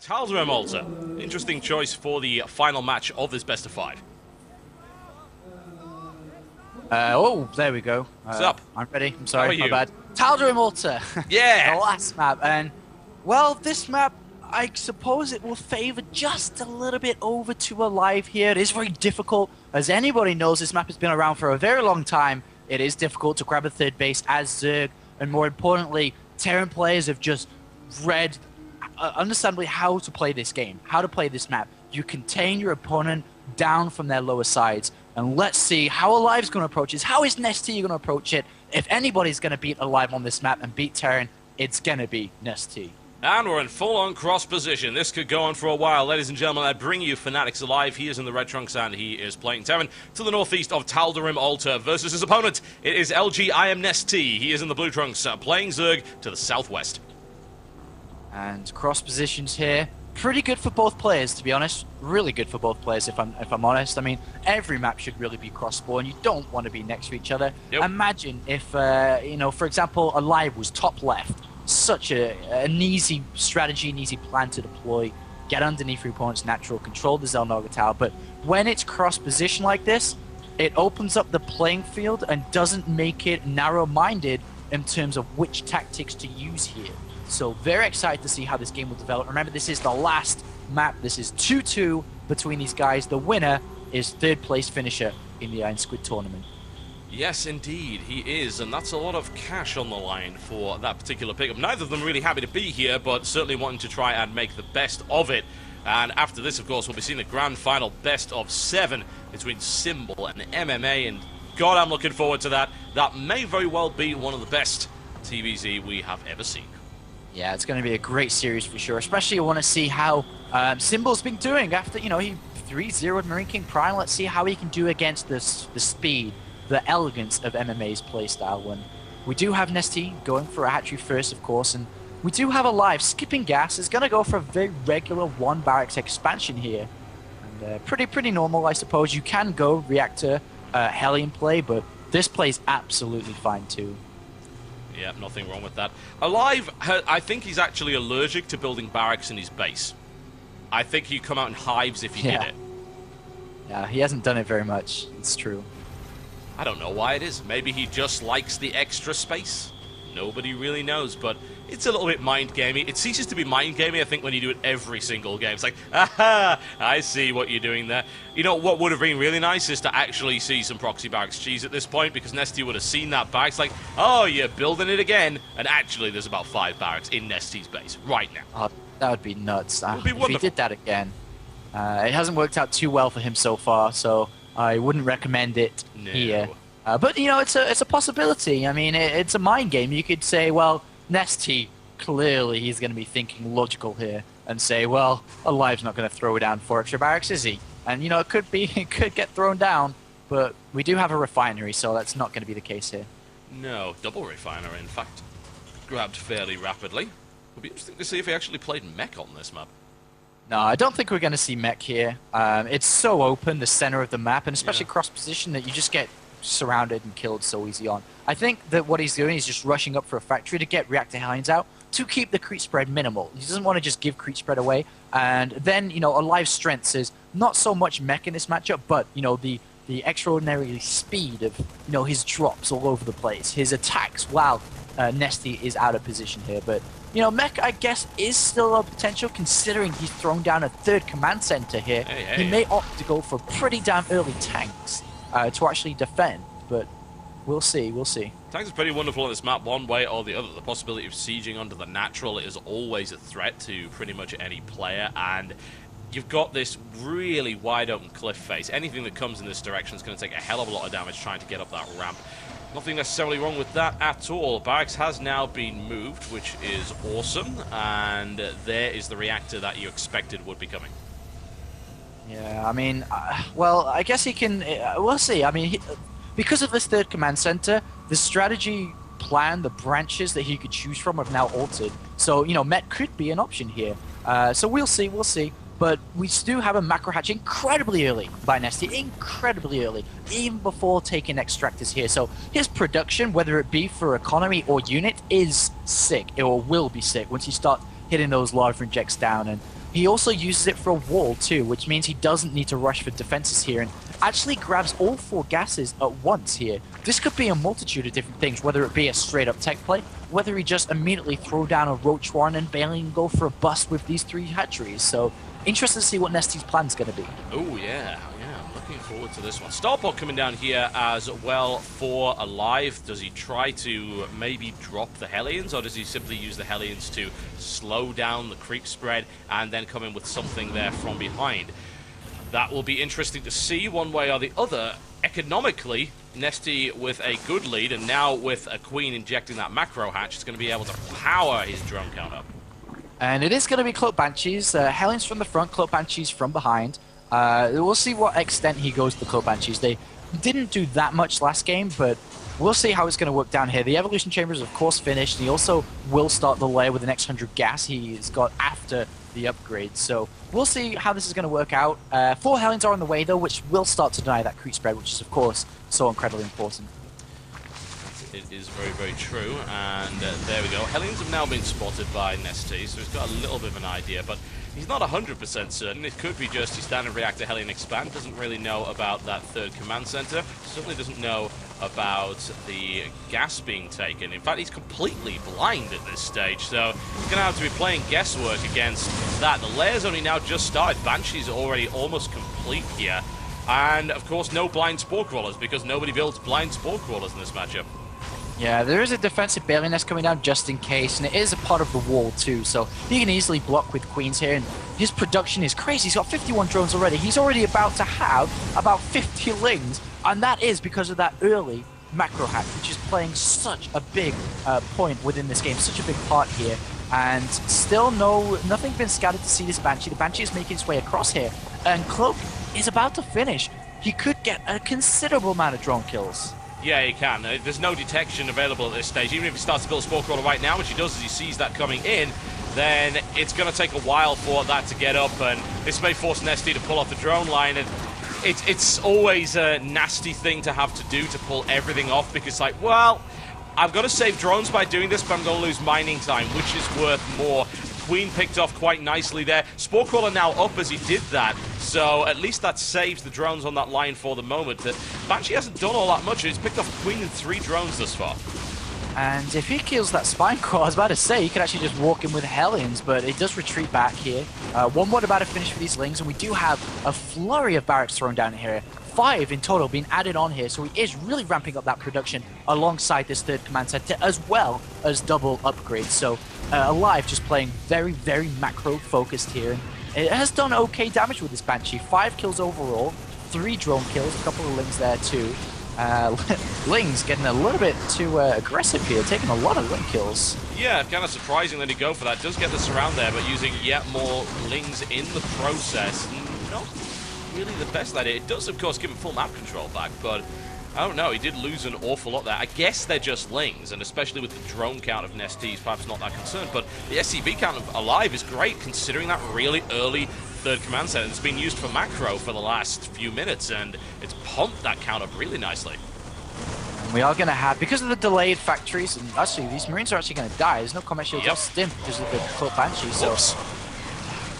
Tal'Darim Alter. Interesting choice for the final match of this best of 5. Oh, there we go. What's up? I'm ready. I'm sorry, How are my you? bad. Tal'Darim Alter. Yeah! The last map. And, well, this map, I suppose it will favor just a little bit over to aLive here. It is very difficult. As anybody knows, this map has been around for a very long time. It is difficult to grab a third base as Zerg. And more importantly, Terran players have just read, understandably, how to play this game, how to play this map. You contain your opponent down from their lower sides. And let's see how aLive's going to approach this. How is Nestea going to approach it? If anybody's going to beat aLive on this map and beat Terran, it's going to be Nestea. And we're in full-on cross position. This could go on for a while. Ladies and gentlemen, I bring you Fanatics aLive. He is in the red trunks and he is playing Terran to the northeast of Tal'Darim Alter versus his opponent. It is LG I am Nestea. He is in the blue trunks playing Zerg to the southwest. And cross positions here. Pretty good for both players, to be honest. Really good for both players, if I'm honest. I mean, every map should really be cross-spawn. You don't want to be next to each other. Nope. Imagine if, you know, for example, aLive was top left. Such an easy strategy, an easy plan to deploy. Get underneath your opponent's natural, control the Xel'Naga Tower. But when it's cross-position like this, it opens up the playing field and doesn't make it narrow-minded in terms of which tactics to use here. So very excited to see how this game will develop. Remember, this is the last map. This is 2-2 between these guys. The winner is third place finisher in the Ironsquid tournament. Yes, indeed, he is, and that's a lot of cash on the line for that particular pickup. Neither of them really happy to be here, but certainly wanting to try and make the best of it. And after this, of course, we'll be seeing the grand final best of 7 between Symbol and MMA, and God, I'm looking forward to that. That may very well be one of the best TvZ we have ever seen. Yeah, it's going to be a great series for sure. Especially I want to see how Symbol's been doing after, you know, he 3-0'd Marine King Prime. Let's see how he can do against the speed, the elegance of MMA's playstyle. When we do have Nestea going for a hat-trick first, of course, and we do have aLive skipping gas. Is going to go for a very regular 1 barracks expansion here. And pretty normal, I suppose. You can go reactor Hellion play, but this plays absolutely fine too. Yeah, nothing wrong with that. aLive, I think he's actually allergic to building barracks in his base. I think he'd come out in hives if he did it. Yeah, he hasn't done it very much. It's true. I don't know why it is. Maybe he just likes the extra space. Nobody really knows, but it's a little bit mind-gamey. It ceases to be mind-gamey, I think, when you do it every single game. It's like, aha, I see what you're doing there. You know, what would have been really nice is to actually see some proxy barracks cheese at this point, because Nestea would have seen that barracks like, oh, you're building it again, and actually there's about 5 barracks in Nestea's base right now. Oh, that would be nuts. It would be if wonderful. he did that again. It hasn't worked out too well for him so far, so I wouldn't recommend it here. But, you know, it's a possibility. I mean, it's a mind game. You could say, well, Nestea, clearly he's going to be thinking logical here and say, well, aLive's not going to throw down 4 extra barracks, is he? And, you know, it could get thrown down, but we do have a refinery, so that's not going to be the case here. No, double refinery, in fact. Grabbed fairly rapidly. It'll be interesting to see if he actually played mech on this map. No, I don't think we're going to see mech here. It's so open, the center of the map, and especially cross-position, that you just get surrounded and killed so easy on. I think that what he's doing is just rushing up for a factory to get reactor Hellions out to keep the creep spread minimal. He doesn't want to just give creep spread away. And then, you know, aLive's strengths is not so much mech in this matchup, but, you know, the extraordinary speed of, you know, his drops all over the place, his attacks while Nestea is out of position here. But, you know, mech, I guess, is still a potential, considering he's thrown down a 3rd command center here. He may opt to go for pretty damn early tanks to actually defend, but we'll see, we'll see. Tanks is pretty wonderful on this map, one way or the other. The possibility of sieging under the natural is always a threat to pretty much any player, and you've got this really wide open cliff face. Anything that comes in this direction is going to take a hell of a lot of damage trying to get up that ramp. Nothing necessarily wrong with that at all. Barracks has now been moved, which is awesome, and there is the reactor that you expected would be coming. Yeah, I mean, well, I guess he can, we'll see. I mean, because of this 3rd command center, the strategy plan, the branches that he could choose from have now altered. So, you know, mech could be an option here. So we'll see, we'll see. But we do have a macro hatch incredibly early by Nestea, incredibly early, even before taking extractors here. So his production, whether it be for economy or unit, is sick. It will be sick once you start hitting those larva injects down. And he also uses it for a wall too, which means he doesn't need to rush for defenses here and actually grabs all 4 gases at once here. This could be a multitude of different things, whether it be a straight up tech play, whether he just immediately throw down a Roach Warren and Bailey and go for a bust with these 3 hatcheries. So interested to see what Nestea's plan's going to be. Oh yeah, I'm looking forward to this one. Starport coming down here as well for aLive. Does he try to maybe drop the Hellions, or does he simply use the Hellions to slow down the creep spread and then come in with something there from behind? That will be interesting to see one way or the other. Economically, Nestea with a good lead, and now with a Queen injecting that macro hatch, is going to be able to power his drone count up. And it is going to be Cloak Banshees. Hellions from the front, Cloak Banshees from behind. We'll see what extent he goes to the Cloak Banshees. They didn't do that much last game, but we'll see how it's going to work down here. The Evolution Chamber is, of course, finished. He also will start the layer with the next 100 gas he's got after the upgrade. So we'll see how this is going to work out. 4 Hellions are on the way, though, which will start to deny that creep spread, which is, of course, so incredibly important. It is very, very true, and there we go. Hellions have now been spotted by Nestea, so he's got a little bit of an idea, but he's not 100% certain. It could be just his standard reactor Hellion expand. Doesn't really know about that 3rd command center. Certainly doesn't know about the gas being taken. In fact, he's completely blind at this stage, so he's going to have to be playing guesswork against that. The layer's only now just started. Banshee's already almost complete here. And, of course, no blind Spore Crawlers, because nobody builds blind Spore Crawlers in this matchup. Yeah, there is a defensive Bailey Nest coming down just in case, and it is a part of the wall too, so he can easily block with Queens here, and his production is crazy. He's got 51 drones already. He's already about to have about 50 lings, and that is because of that early macro hack, which is playing such a big point within this game, such a big part here. And still nothing been scattered to see this Banshee. The Banshee is making its way across here, and Cloak is about to finish. He could get a considerable amount of drone kills. Yeah, he can. There's no detection available at this stage. Even if he starts to build a Spore Crawler right now, which he does as he sees that coming in, then it's going to take a while for that to get up, and this may force Nestea to pull off the drone line. And it's always a nasty thing to have to do, to pull everything off, because, like, well, I've got to save drones by doing this, but I'm going to lose mining time, which is worth more. Queen picked off quite nicely there. Spore Crawler now up as he did that, so at least that saves the drones on that line for the moment. Banshee hasn't done all that much. He's picked off Queen and 3 drones thus far. And if he kills that Spine Crawl, I was about to say, he could actually just walk in with Hellions, but it does retreat back here. One more about to finish for these Lings, and we do have a flurry of barracks thrown down here. 5 in total being added on here, so he is really ramping up that production alongside this 3rd command center, as well as double upgrades. So aLive just playing very, very macro focused here, and it has done okay damage with this Banshee. 5 kills overall, 3 drone kills, a couple of Lings there too. Ling's getting a little bit too aggressive here, taking a lot of Ling kills. Yeah, kind of surprising that he go for that. Does get the surround there, but using yet more Lings in the process. Not really the best idea. It does, of course, give him full map control back, but I don't know. He did lose an awful lot there. I guess they're just Lings, and especially with the drone count of Nestea, he's perhaps not that concerned, but the SCV count of aLive is great, considering that really early 3rd command center. It's been used for macro for the last few minutes, and it's pumped that count up really nicely. And we are going to have, because of the delayed factories, and actually these Marines are actually going to die. There's no combat shields or stim because of the Cloak Banshee. So,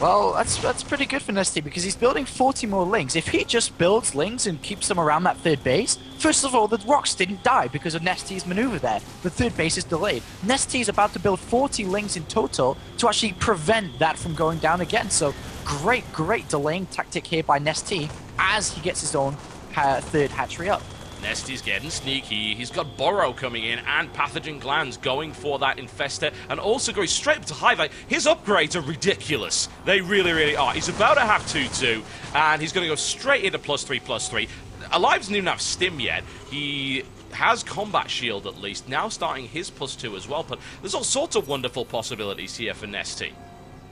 well, that's pretty good for Nestea, because he's building 40 more Lings. If he just builds Lings and keeps them around that 3rd base, first of all, the rocks didn't die because of Nestea's maneuver there. The 3rd base is delayed. Nestea is about to build 40 Lings in total to actually prevent that from going down again. So great delaying tactic here by Nestea as he gets his own 3rd hatchery up. Nestea's getting sneaky. He's got Burrow coming in and Pathogen Glands going for that Infester, and also going straight up to highlight. His upgrades are ridiculous. They really, really are. He's about to have 2-2, and he's going to go straight into +3/+3. aLive doesn't even have Stim yet. He has Combat Shield at least, now starting his +2 as well, but there's all sorts of wonderful possibilities here for Nestea.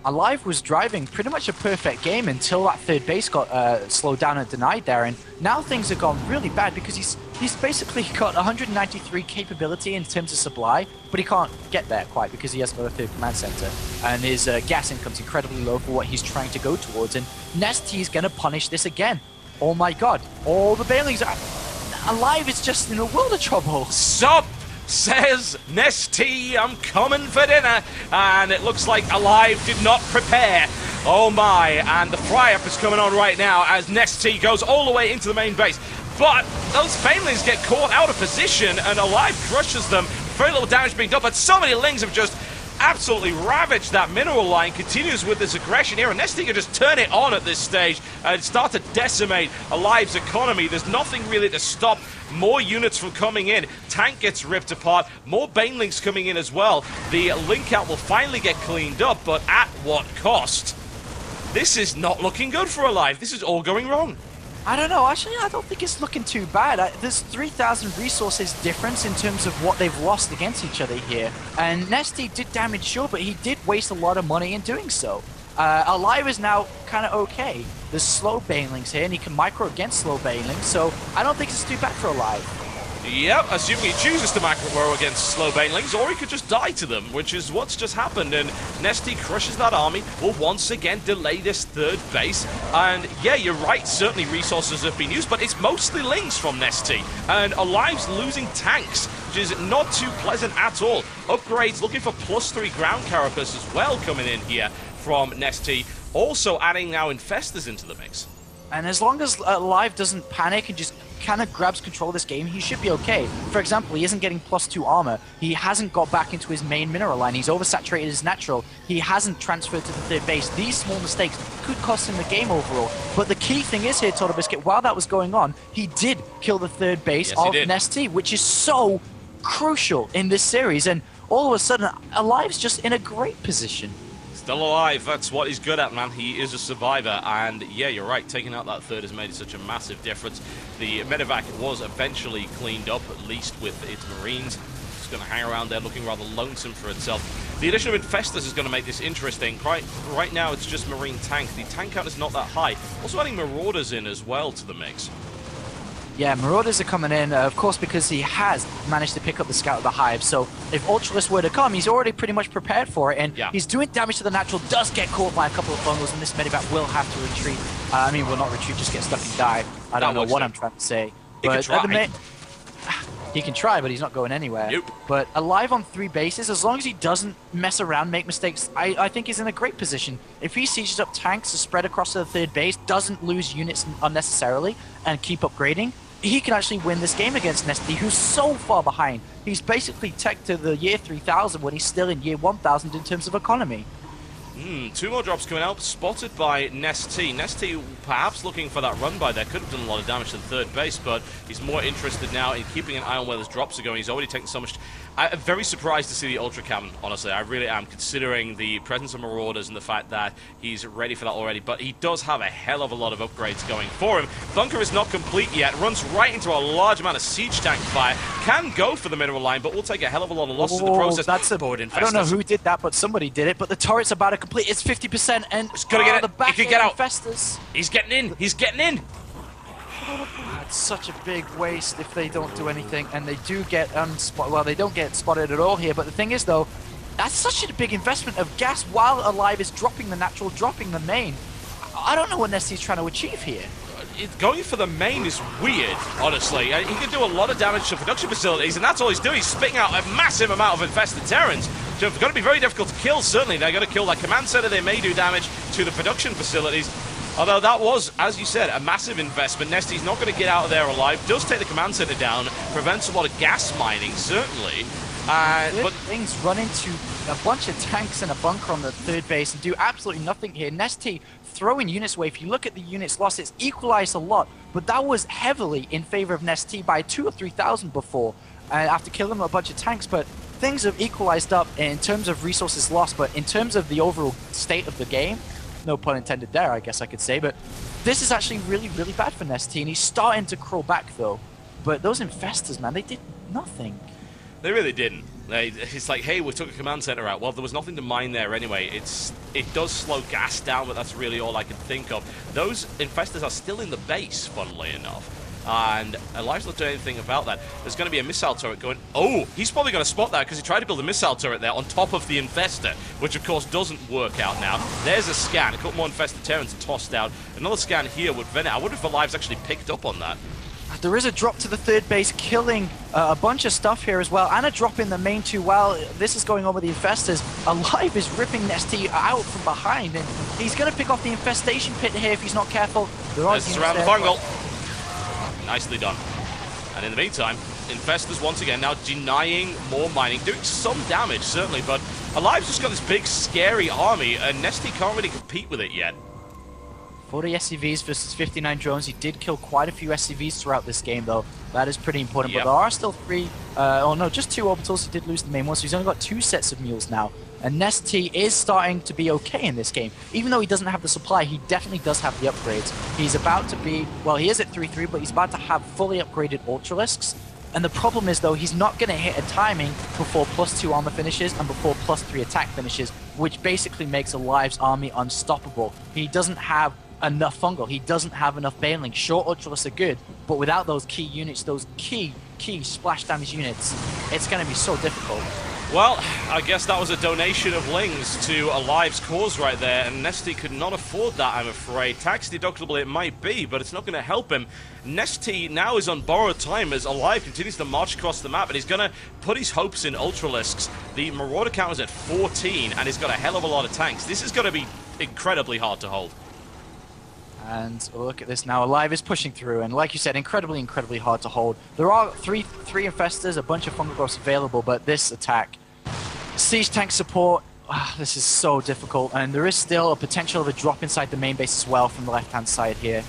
aLive was driving pretty much a perfect game until that 3rd base got slowed down and denied there, and now things have gone really bad because he's basically got 193 capability in terms of supply, but he can't get there quite because he has another 3rd command center, and his gas income's incredibly low for what he's trying to go towards, and Nestea's gonna punish this again. Oh my god, all the Baileys are... aLive is just in a world of trouble. Stop! Says Nestea, I'm coming for dinner, and it looks like aLive did not prepare. Oh my, and the fry-up is coming on right now as Nestea goes all the way into the main base. But those Banelings get caught out of position, and aLive crushes them. Very little damage being done, but so many Lings have just absolutely ravaged that mineral line. Continues with this aggression here, and Nestea can just turn it on at this stage and start to decimate aLive's economy. There's nothing really to stop more units from coming in. Tank gets ripped apart, more Banelings coming in as well. The link out will finally get cleaned up, but at what cost? This is not looking good for aLive. This is all going wrong. I don't know. Actually, I don't think it's looking too bad. There's 3,000 resources difference in terms of what they've lost against each other here. And Nestea did damage, sure, but he did waste a lot of money in doing so. aLive is now kind of okay. There's slow Banelings here, and he can micro against slow Banelings, so I don't think it's too bad for aLive. Yep, assuming he chooses to macro against slow Banelings, or he could just die to them, which is what's just happened, and Nestea crushes that army, will once again delay this third base, and yeah, you're right, certainly resources have been used, but it's mostly Lings from Nestea, and aLive's losing tanks, which is not too pleasant at all. Upgrades looking for +3 ground carapace as well coming in here from Nestea, also adding now Infestors into the mix. And as long as aLive doesn't panic and just kind of grabs control of this game, he should be okay. For example, he isn't getting +2 armor. He hasn't got back into his main mineral line. He's oversaturated his natural. He hasn't transferred to the third base. These small mistakes could cost him the game overall. But the key thing is here, Total Biscuit, while that was going on, he did kill the third base of Nestea, which is so crucial in this series. And all of a sudden, aLive's just in a great position. Still alive, that's what he's good at, man. He is a survivor, and yeah, you're right, taking out that third has made such a massive difference. The medevac was eventually cleaned up, at least with its Marines. It's going to hang around there looking rather lonesome for itself. The addition of Infestors is going to make this interesting. Right now, it's just Marine tank. The tank count is not that high. Also adding Marauders in as well to the mix. Yeah, Marauders are coming in, of course, because he has managed to pick up the Scout of the Hive. So if Ultralisk were to come, he's already pretty much prepared for it, and he's doing damage to the natural, does get caught by a couple of bungles, and this medevac will have to retreat. I mean, well, not retreat, just get stuck and die. I don't know what I'm trying to say. But at the he can try, but he's not going anywhere. Nope. But aLive on 3 bases, as long as he doesn't mess around, make mistakes, I think he's in a great position. If he sieges up tanks to spread across to the third base, doesn't lose units unnecessarily, and keep upgrading, he can actually win this game against Nestea, who's so far behind. He's basically tech to the year 3000 when he's still in year 1000 in terms of economy. 2 more drops coming out, spotted by Nestea. Nestea perhaps looking for that run by there. Could have done a lot of damage to the third base, but he's more interested now in keeping an eye on where those drops are going. He's already taken so much. I'm very surprised to see the Ultra Cannon, honestly. I really am, considering the presence of Marauders and the fact that he's ready for that already. But he does have a hell of a lot of upgrades going for him. Bunker is not complete yet. Runs right into a large amount of siege tank fire. Can go for the mineral line, but will take a hell of a lot of losses in the process. That's a board. I don't know who did that, but somebody did it. But the turret's about to complete. It's 50%, and it's gonna get it. The back he can get out. Infestors. He's getting in. He's getting in. It's such a big waste if they don't do anything, and they do get unspotted. Well, they don't get spotted at all here, but the thing is, though, that's such a big investment of gas while aLive is dropping the natural, dropping the main. I don't know what Nestea's trying to achieve here. Going for the main is weird, honestly. He can do a lot of damage to production facilities, and that's all he's doing. He's spitting out a massive amount of infested Terrans. So it's going to be very difficult to kill, certainly. They're going to kill that command center. They may do damage to the production facilities. Although that was, as you said, a massive investment. Nestea's not going to get out of there alive. Does take the command center down. Prevents a lot of gas mining, certainly. But things run into a bunch of tanks and a bunker on the third base and do absolutely nothing here. Nestea throwing units away. If you look at the units lost, it's equalized a lot. But that was heavily in favor of Nestea by 2,000 or 3,000 before. After killing a bunch of tanks. But things have equalized up in terms of resources lost. But in terms of the overall state of the game, no pun intended there, I guess I could say, but this is actually really, really bad for Nestea, and he's starting to crawl back, though. But those Infestors, man, they did nothing. They really didn't. It's like, hey, we took a command center out. Well, there was nothing to mine there anyway. It does slow gas down, but that's really all I can think of. Those Infestors are still in the base, funnily enough. And aLive's not doing anything about that. There's going to be a missile turret going... Oh, he's probably going to spot that because he tried to build a missile turret there on top of the Infestor, which of course doesn't work out now. There's a scan. A couple more Infested Terrans tossed out. Another scan here with Venet. I wonder if aLive's actually picked up on that. There is a drop to the third base, killing a bunch of stuff here as well, and a drop in the main too. While this is going on with the Infestors, aLive is ripping Nestea out from behind, and he's going to pick off the Infestation Pit here if he's not careful. Let's surround the fungal. Nicely done. And in the meantime, Infestors once again now denying more mining, doing some damage certainly, but aLive's just got this big scary army, and Nestea can't really compete with it yet. 40 SCVs versus 59 drones. He did kill quite a few SCVs throughout this game, though. That is pretty important. Yep. But there are still just 2 orbitals. He did lose the main one, so he's only got 2 sets of mules now. And Nestea is starting to be okay in this game. Even though he doesn't have the supply, he definitely does have the upgrades. He's about to be, well, he is at 3-3, but he's about to have fully upgraded Ultralisks. And the problem is, though, he's not going to hit a timing before +2 armor finishes and before +3 attack finishes, which basically makes aLive's army unstoppable. He doesn't have enough fungal. He doesn't have enough Baneling. Sure, Ultralisks are good, but without those key units, those key splash damage units, it's going to be so difficult. Well, I guess that was a donation of Lings to aLive's cause right there, and Nestea could not afford that, I'm afraid. Tax deductible it might be, but it's not going to help him. Nestea now is on borrowed time as aLive continues to march across the map, and he's going to put his hopes in Ultralisks. The Marauder count is at 14, and he's got a hell of a lot of tanks. This is going to be incredibly hard to hold. And look at this now. aLive is pushing through, and like you said, incredibly hard to hold. There are three Infestors, a bunch of fungal growths available, but this attack, siege tank support, this is so difficult. And there is still a potential of a drop inside the main base as well from the left-hand side here.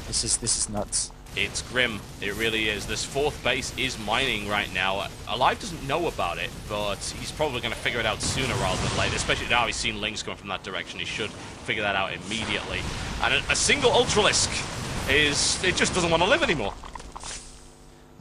This is nuts. It's grim. It really is. This 4th base is mining right now. aLive doesn't know about it, but he's probably going to figure it out sooner rather than later, especially now he's seen Lings coming from that direction. He should figure that out immediately. And a single Ultralisk it just doesn't want to live anymore.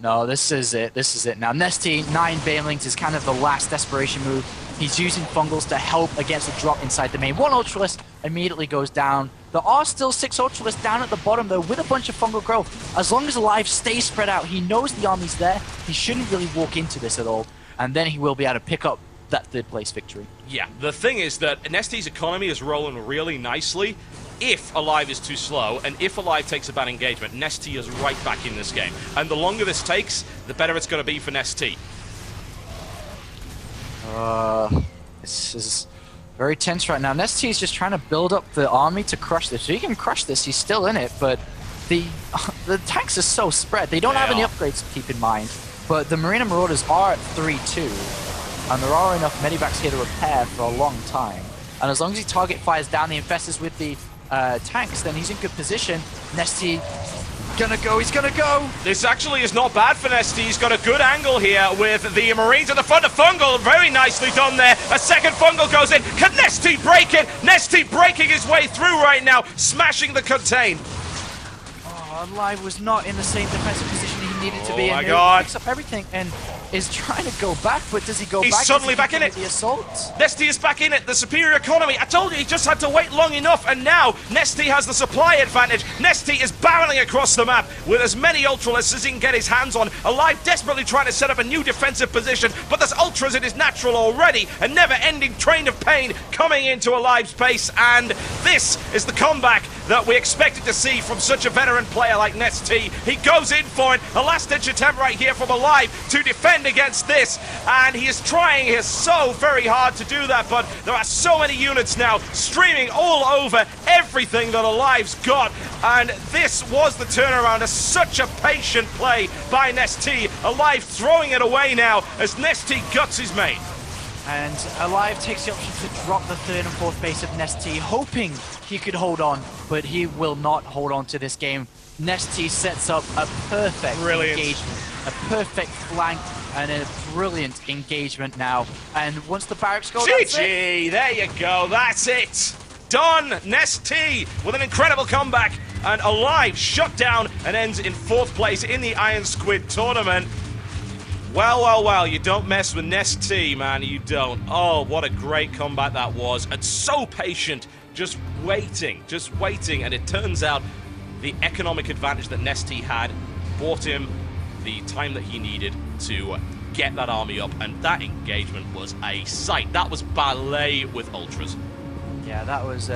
No, this is it. This is it. Now, Nestea, 9 Banelings is kind of the last desperation move. He's using fungals to help against the drop inside the main. 1 Ultralisk immediately goes down. There are still 6 Ultralisks down at the bottom, though, with a bunch of fungal growth. As long as aLive stays spread out, he knows the army's there. He shouldn't really walk into this at all. And then he will be able to pick up that 3rd place victory. Yeah, the thing is that Nestea's economy is rolling really nicely. If aLive is too slow, and if aLive takes a bad engagement, Nestea is right back in this game. And the longer this takes, the better it's going to be for Nestea. This is very tense right now. Nestea is just trying to build up the army to crush this. So he can crush this, he's still in it, but the tanks are so spread. They don't have any upgrades to keep in mind, but the Marina Marauders are at 3-2, and there are enough medivacs here to repair for a long time. And as long as he target fires down the Infestors with the tanks, then he's in good position. Nestea he's gonna go! This actually is not bad for Nestea. He's got a good angle here with the Marines at the front of Fungal. Very nicely done there. A second Fungal goes in. Can Nestea break it? Nestea breaking his way through right now, smashing the contain. Oh, aLive was not in the same defensive position he needed to be in. Oh my god. He picks up everything and is trying to go back, but does he go back? He's suddenly back in it. The assault. Nestea is back in it. The superior economy. I told you he just had to wait long enough, and now Nestea has the supply advantage. Nestea is barreling across the map with as many Ultralisks as he can get his hands on. aLive desperately trying to set up a new defensive position, but there's Ultras in his natural already. A never-ending train of pain coming into aLive's base, and this is the comeback that we expected to see from such a veteran player like Nestea. He goes in for it. A last-ditch attempt right here from aLive to defend against this, and he is trying so very hard to do that, but there are so many units now streaming all over everything that aLive's got, and this was the turnaround. Such a patient play by Nestea. aLive throwing it away now as Nestea guts his mate. And aLive takes the option to drop the 3rd and 4th base of Nestea, hoping he could hold on, but he will not hold on to this game. Nestea sets up a perfect engagement, a perfect flank, and a brilliant engagement now. And once the barracks go, GG! There you go, that's it! Done! Nestea with an incredible comeback, and aLive shut down and ends in 4th place in the Ironsquid tournament. Well, you don't mess with Nestea, man, you don't. Oh, what a great comeback that was, and so patient, just waiting, and it turns out the economic advantage that Nestea had bought him the time that he needed to get that army up, and that engagement was a sight. That was ballet with Ultras. Yeah, that was,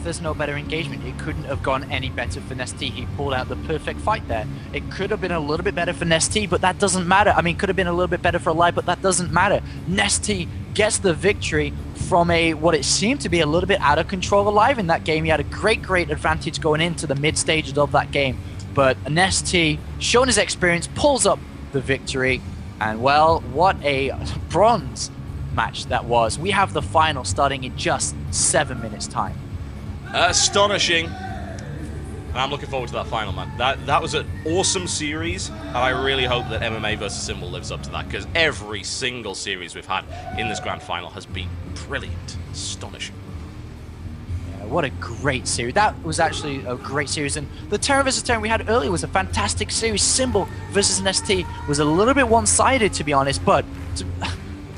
there's no better engagement. It couldn't have gone any better for Nestea. He pulled out the perfect fight there. It could have been a little bit better for Nestea, but that doesn't matter. I mean, could have been a little bit better for aLive, but that doesn't matter. Nestea gets the victory from what it seemed to be a little bit out of control aLive in that game. He had a great advantage going into the mid stages of that game. But Nestea, showing his experience, pulls up the victory. And well, what a bronze match that was. We have the final starting in just 7 minutes time. Astonishing. And I'm looking forward to that final, man. That was an awesome series, and I really hope that MMA versus Symbol lives up to that, because every single series we've had in this grand final has been brilliant. Astonishing. Yeah, what a great series. That was actually a great series, and the Terran versus Terran we had earlier was a fantastic series. Symbol versus Nestea was a little bit one-sided, to be honest, but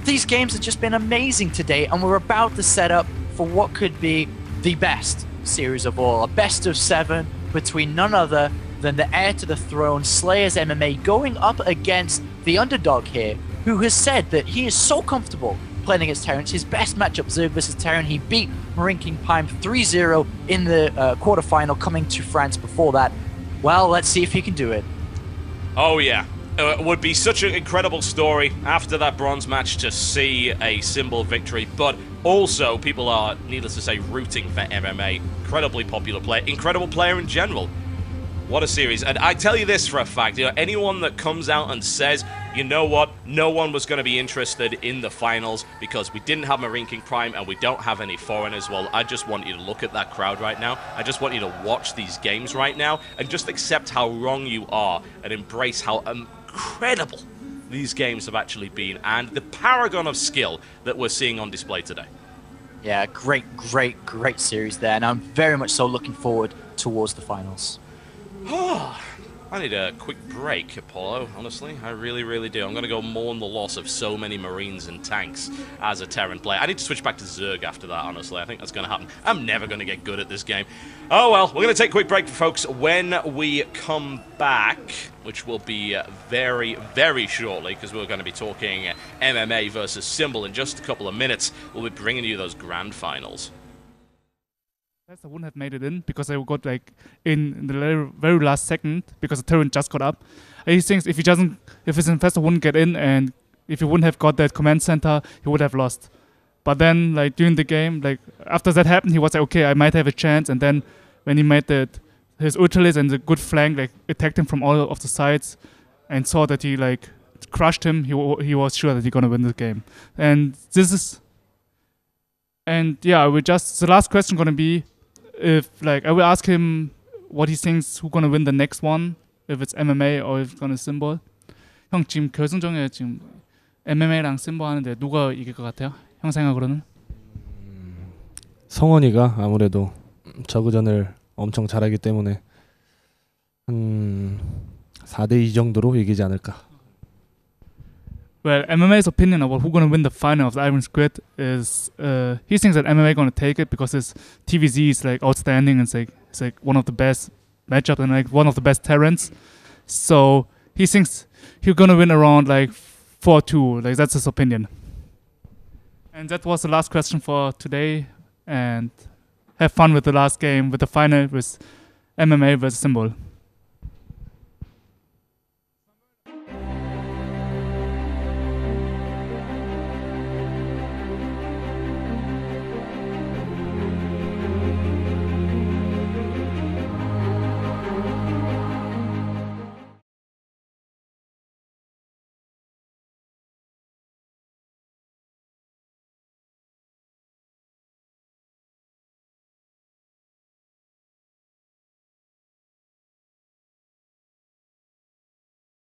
these games have just been amazing today, and we're about to set up for what could be the best series of all. A best of 7 between none other than the heir to the throne, Slayers MMA, going up against the underdog here, who has said that he is so comfortable playing against Terran. It's his best matchup, Zerg versus Terran. He beat Marine King Prime 3-0 in the quarterfinal, coming to France before that. Well, let's see if he can do it. Oh, yeah. It would be such an incredible story after that bronze match to see a Symbol victory, but also people are, needless to say, rooting for MMA. Incredibly popular player, incredible player in general. What a series. And I tell you this for a fact, anyone that comes out and says, you know what, no one was going to be interested in the finals because we didn't have Marine King Prime and we don't have any foreigners, well, I just want you to look at that crowd right now. I just want you to watch these games right now and just accept how wrong you are and embrace how incredible these games have actually been and the paragon of skill that we're seeing on display today. Yeah, great series there, and I'm very much so looking forward towards the finals. I need a quick break, Apollo, honestly. I really do. I'm going to go mourn the loss of so many Marines and tanks as a Terran player. I need to switch back to Zerg after that, honestly. I think that's going to happen. I'm never going to get good at this game. Oh, well, we're going to take a quick break, folks. When we come back, which will be very shortly, because we're going to be talking MMA versus Symbol in just a couple of minutes, we'll be bringing you those grand finals. I wouldn't have made it in because I got like in the very last second because the Terran just got up. And he thinks if his investor wouldn't get in and if he wouldn't have got that command center, he would have lost. But then like during the game, like after that happened, he was like, okay, I might have a chance. And then when he made his ultralis and the good flank, like attacked him from all of the sides and saw that he like crushed him, he was sure that he's gonna win the game. And yeah, the last question gonna be, if like I will ask him what he thinks who's gonna win the next one, if it's MMA or if it's gonna Symbol. 형 지금 결승전에 지금 MMA랑 Symbol 하는데 누가 이길 것 같아요? 형 생각으로는? 성원이가 아무래도 저그전을 엄청 잘하기 때문에 한 4대2 정도로 이기지 않을까. Well, MMA's opinion about who's going to win the final of the Ironsquid is he thinks that MMA going to take it because his TvZ is like outstanding and it's like one of the best matchups and like one of the best Terrans. So he thinks he's going to win around like 4-2. Like that's his opinion. And that was the last question for today. And have fun with the last game, with the final with MMA versus Symbol.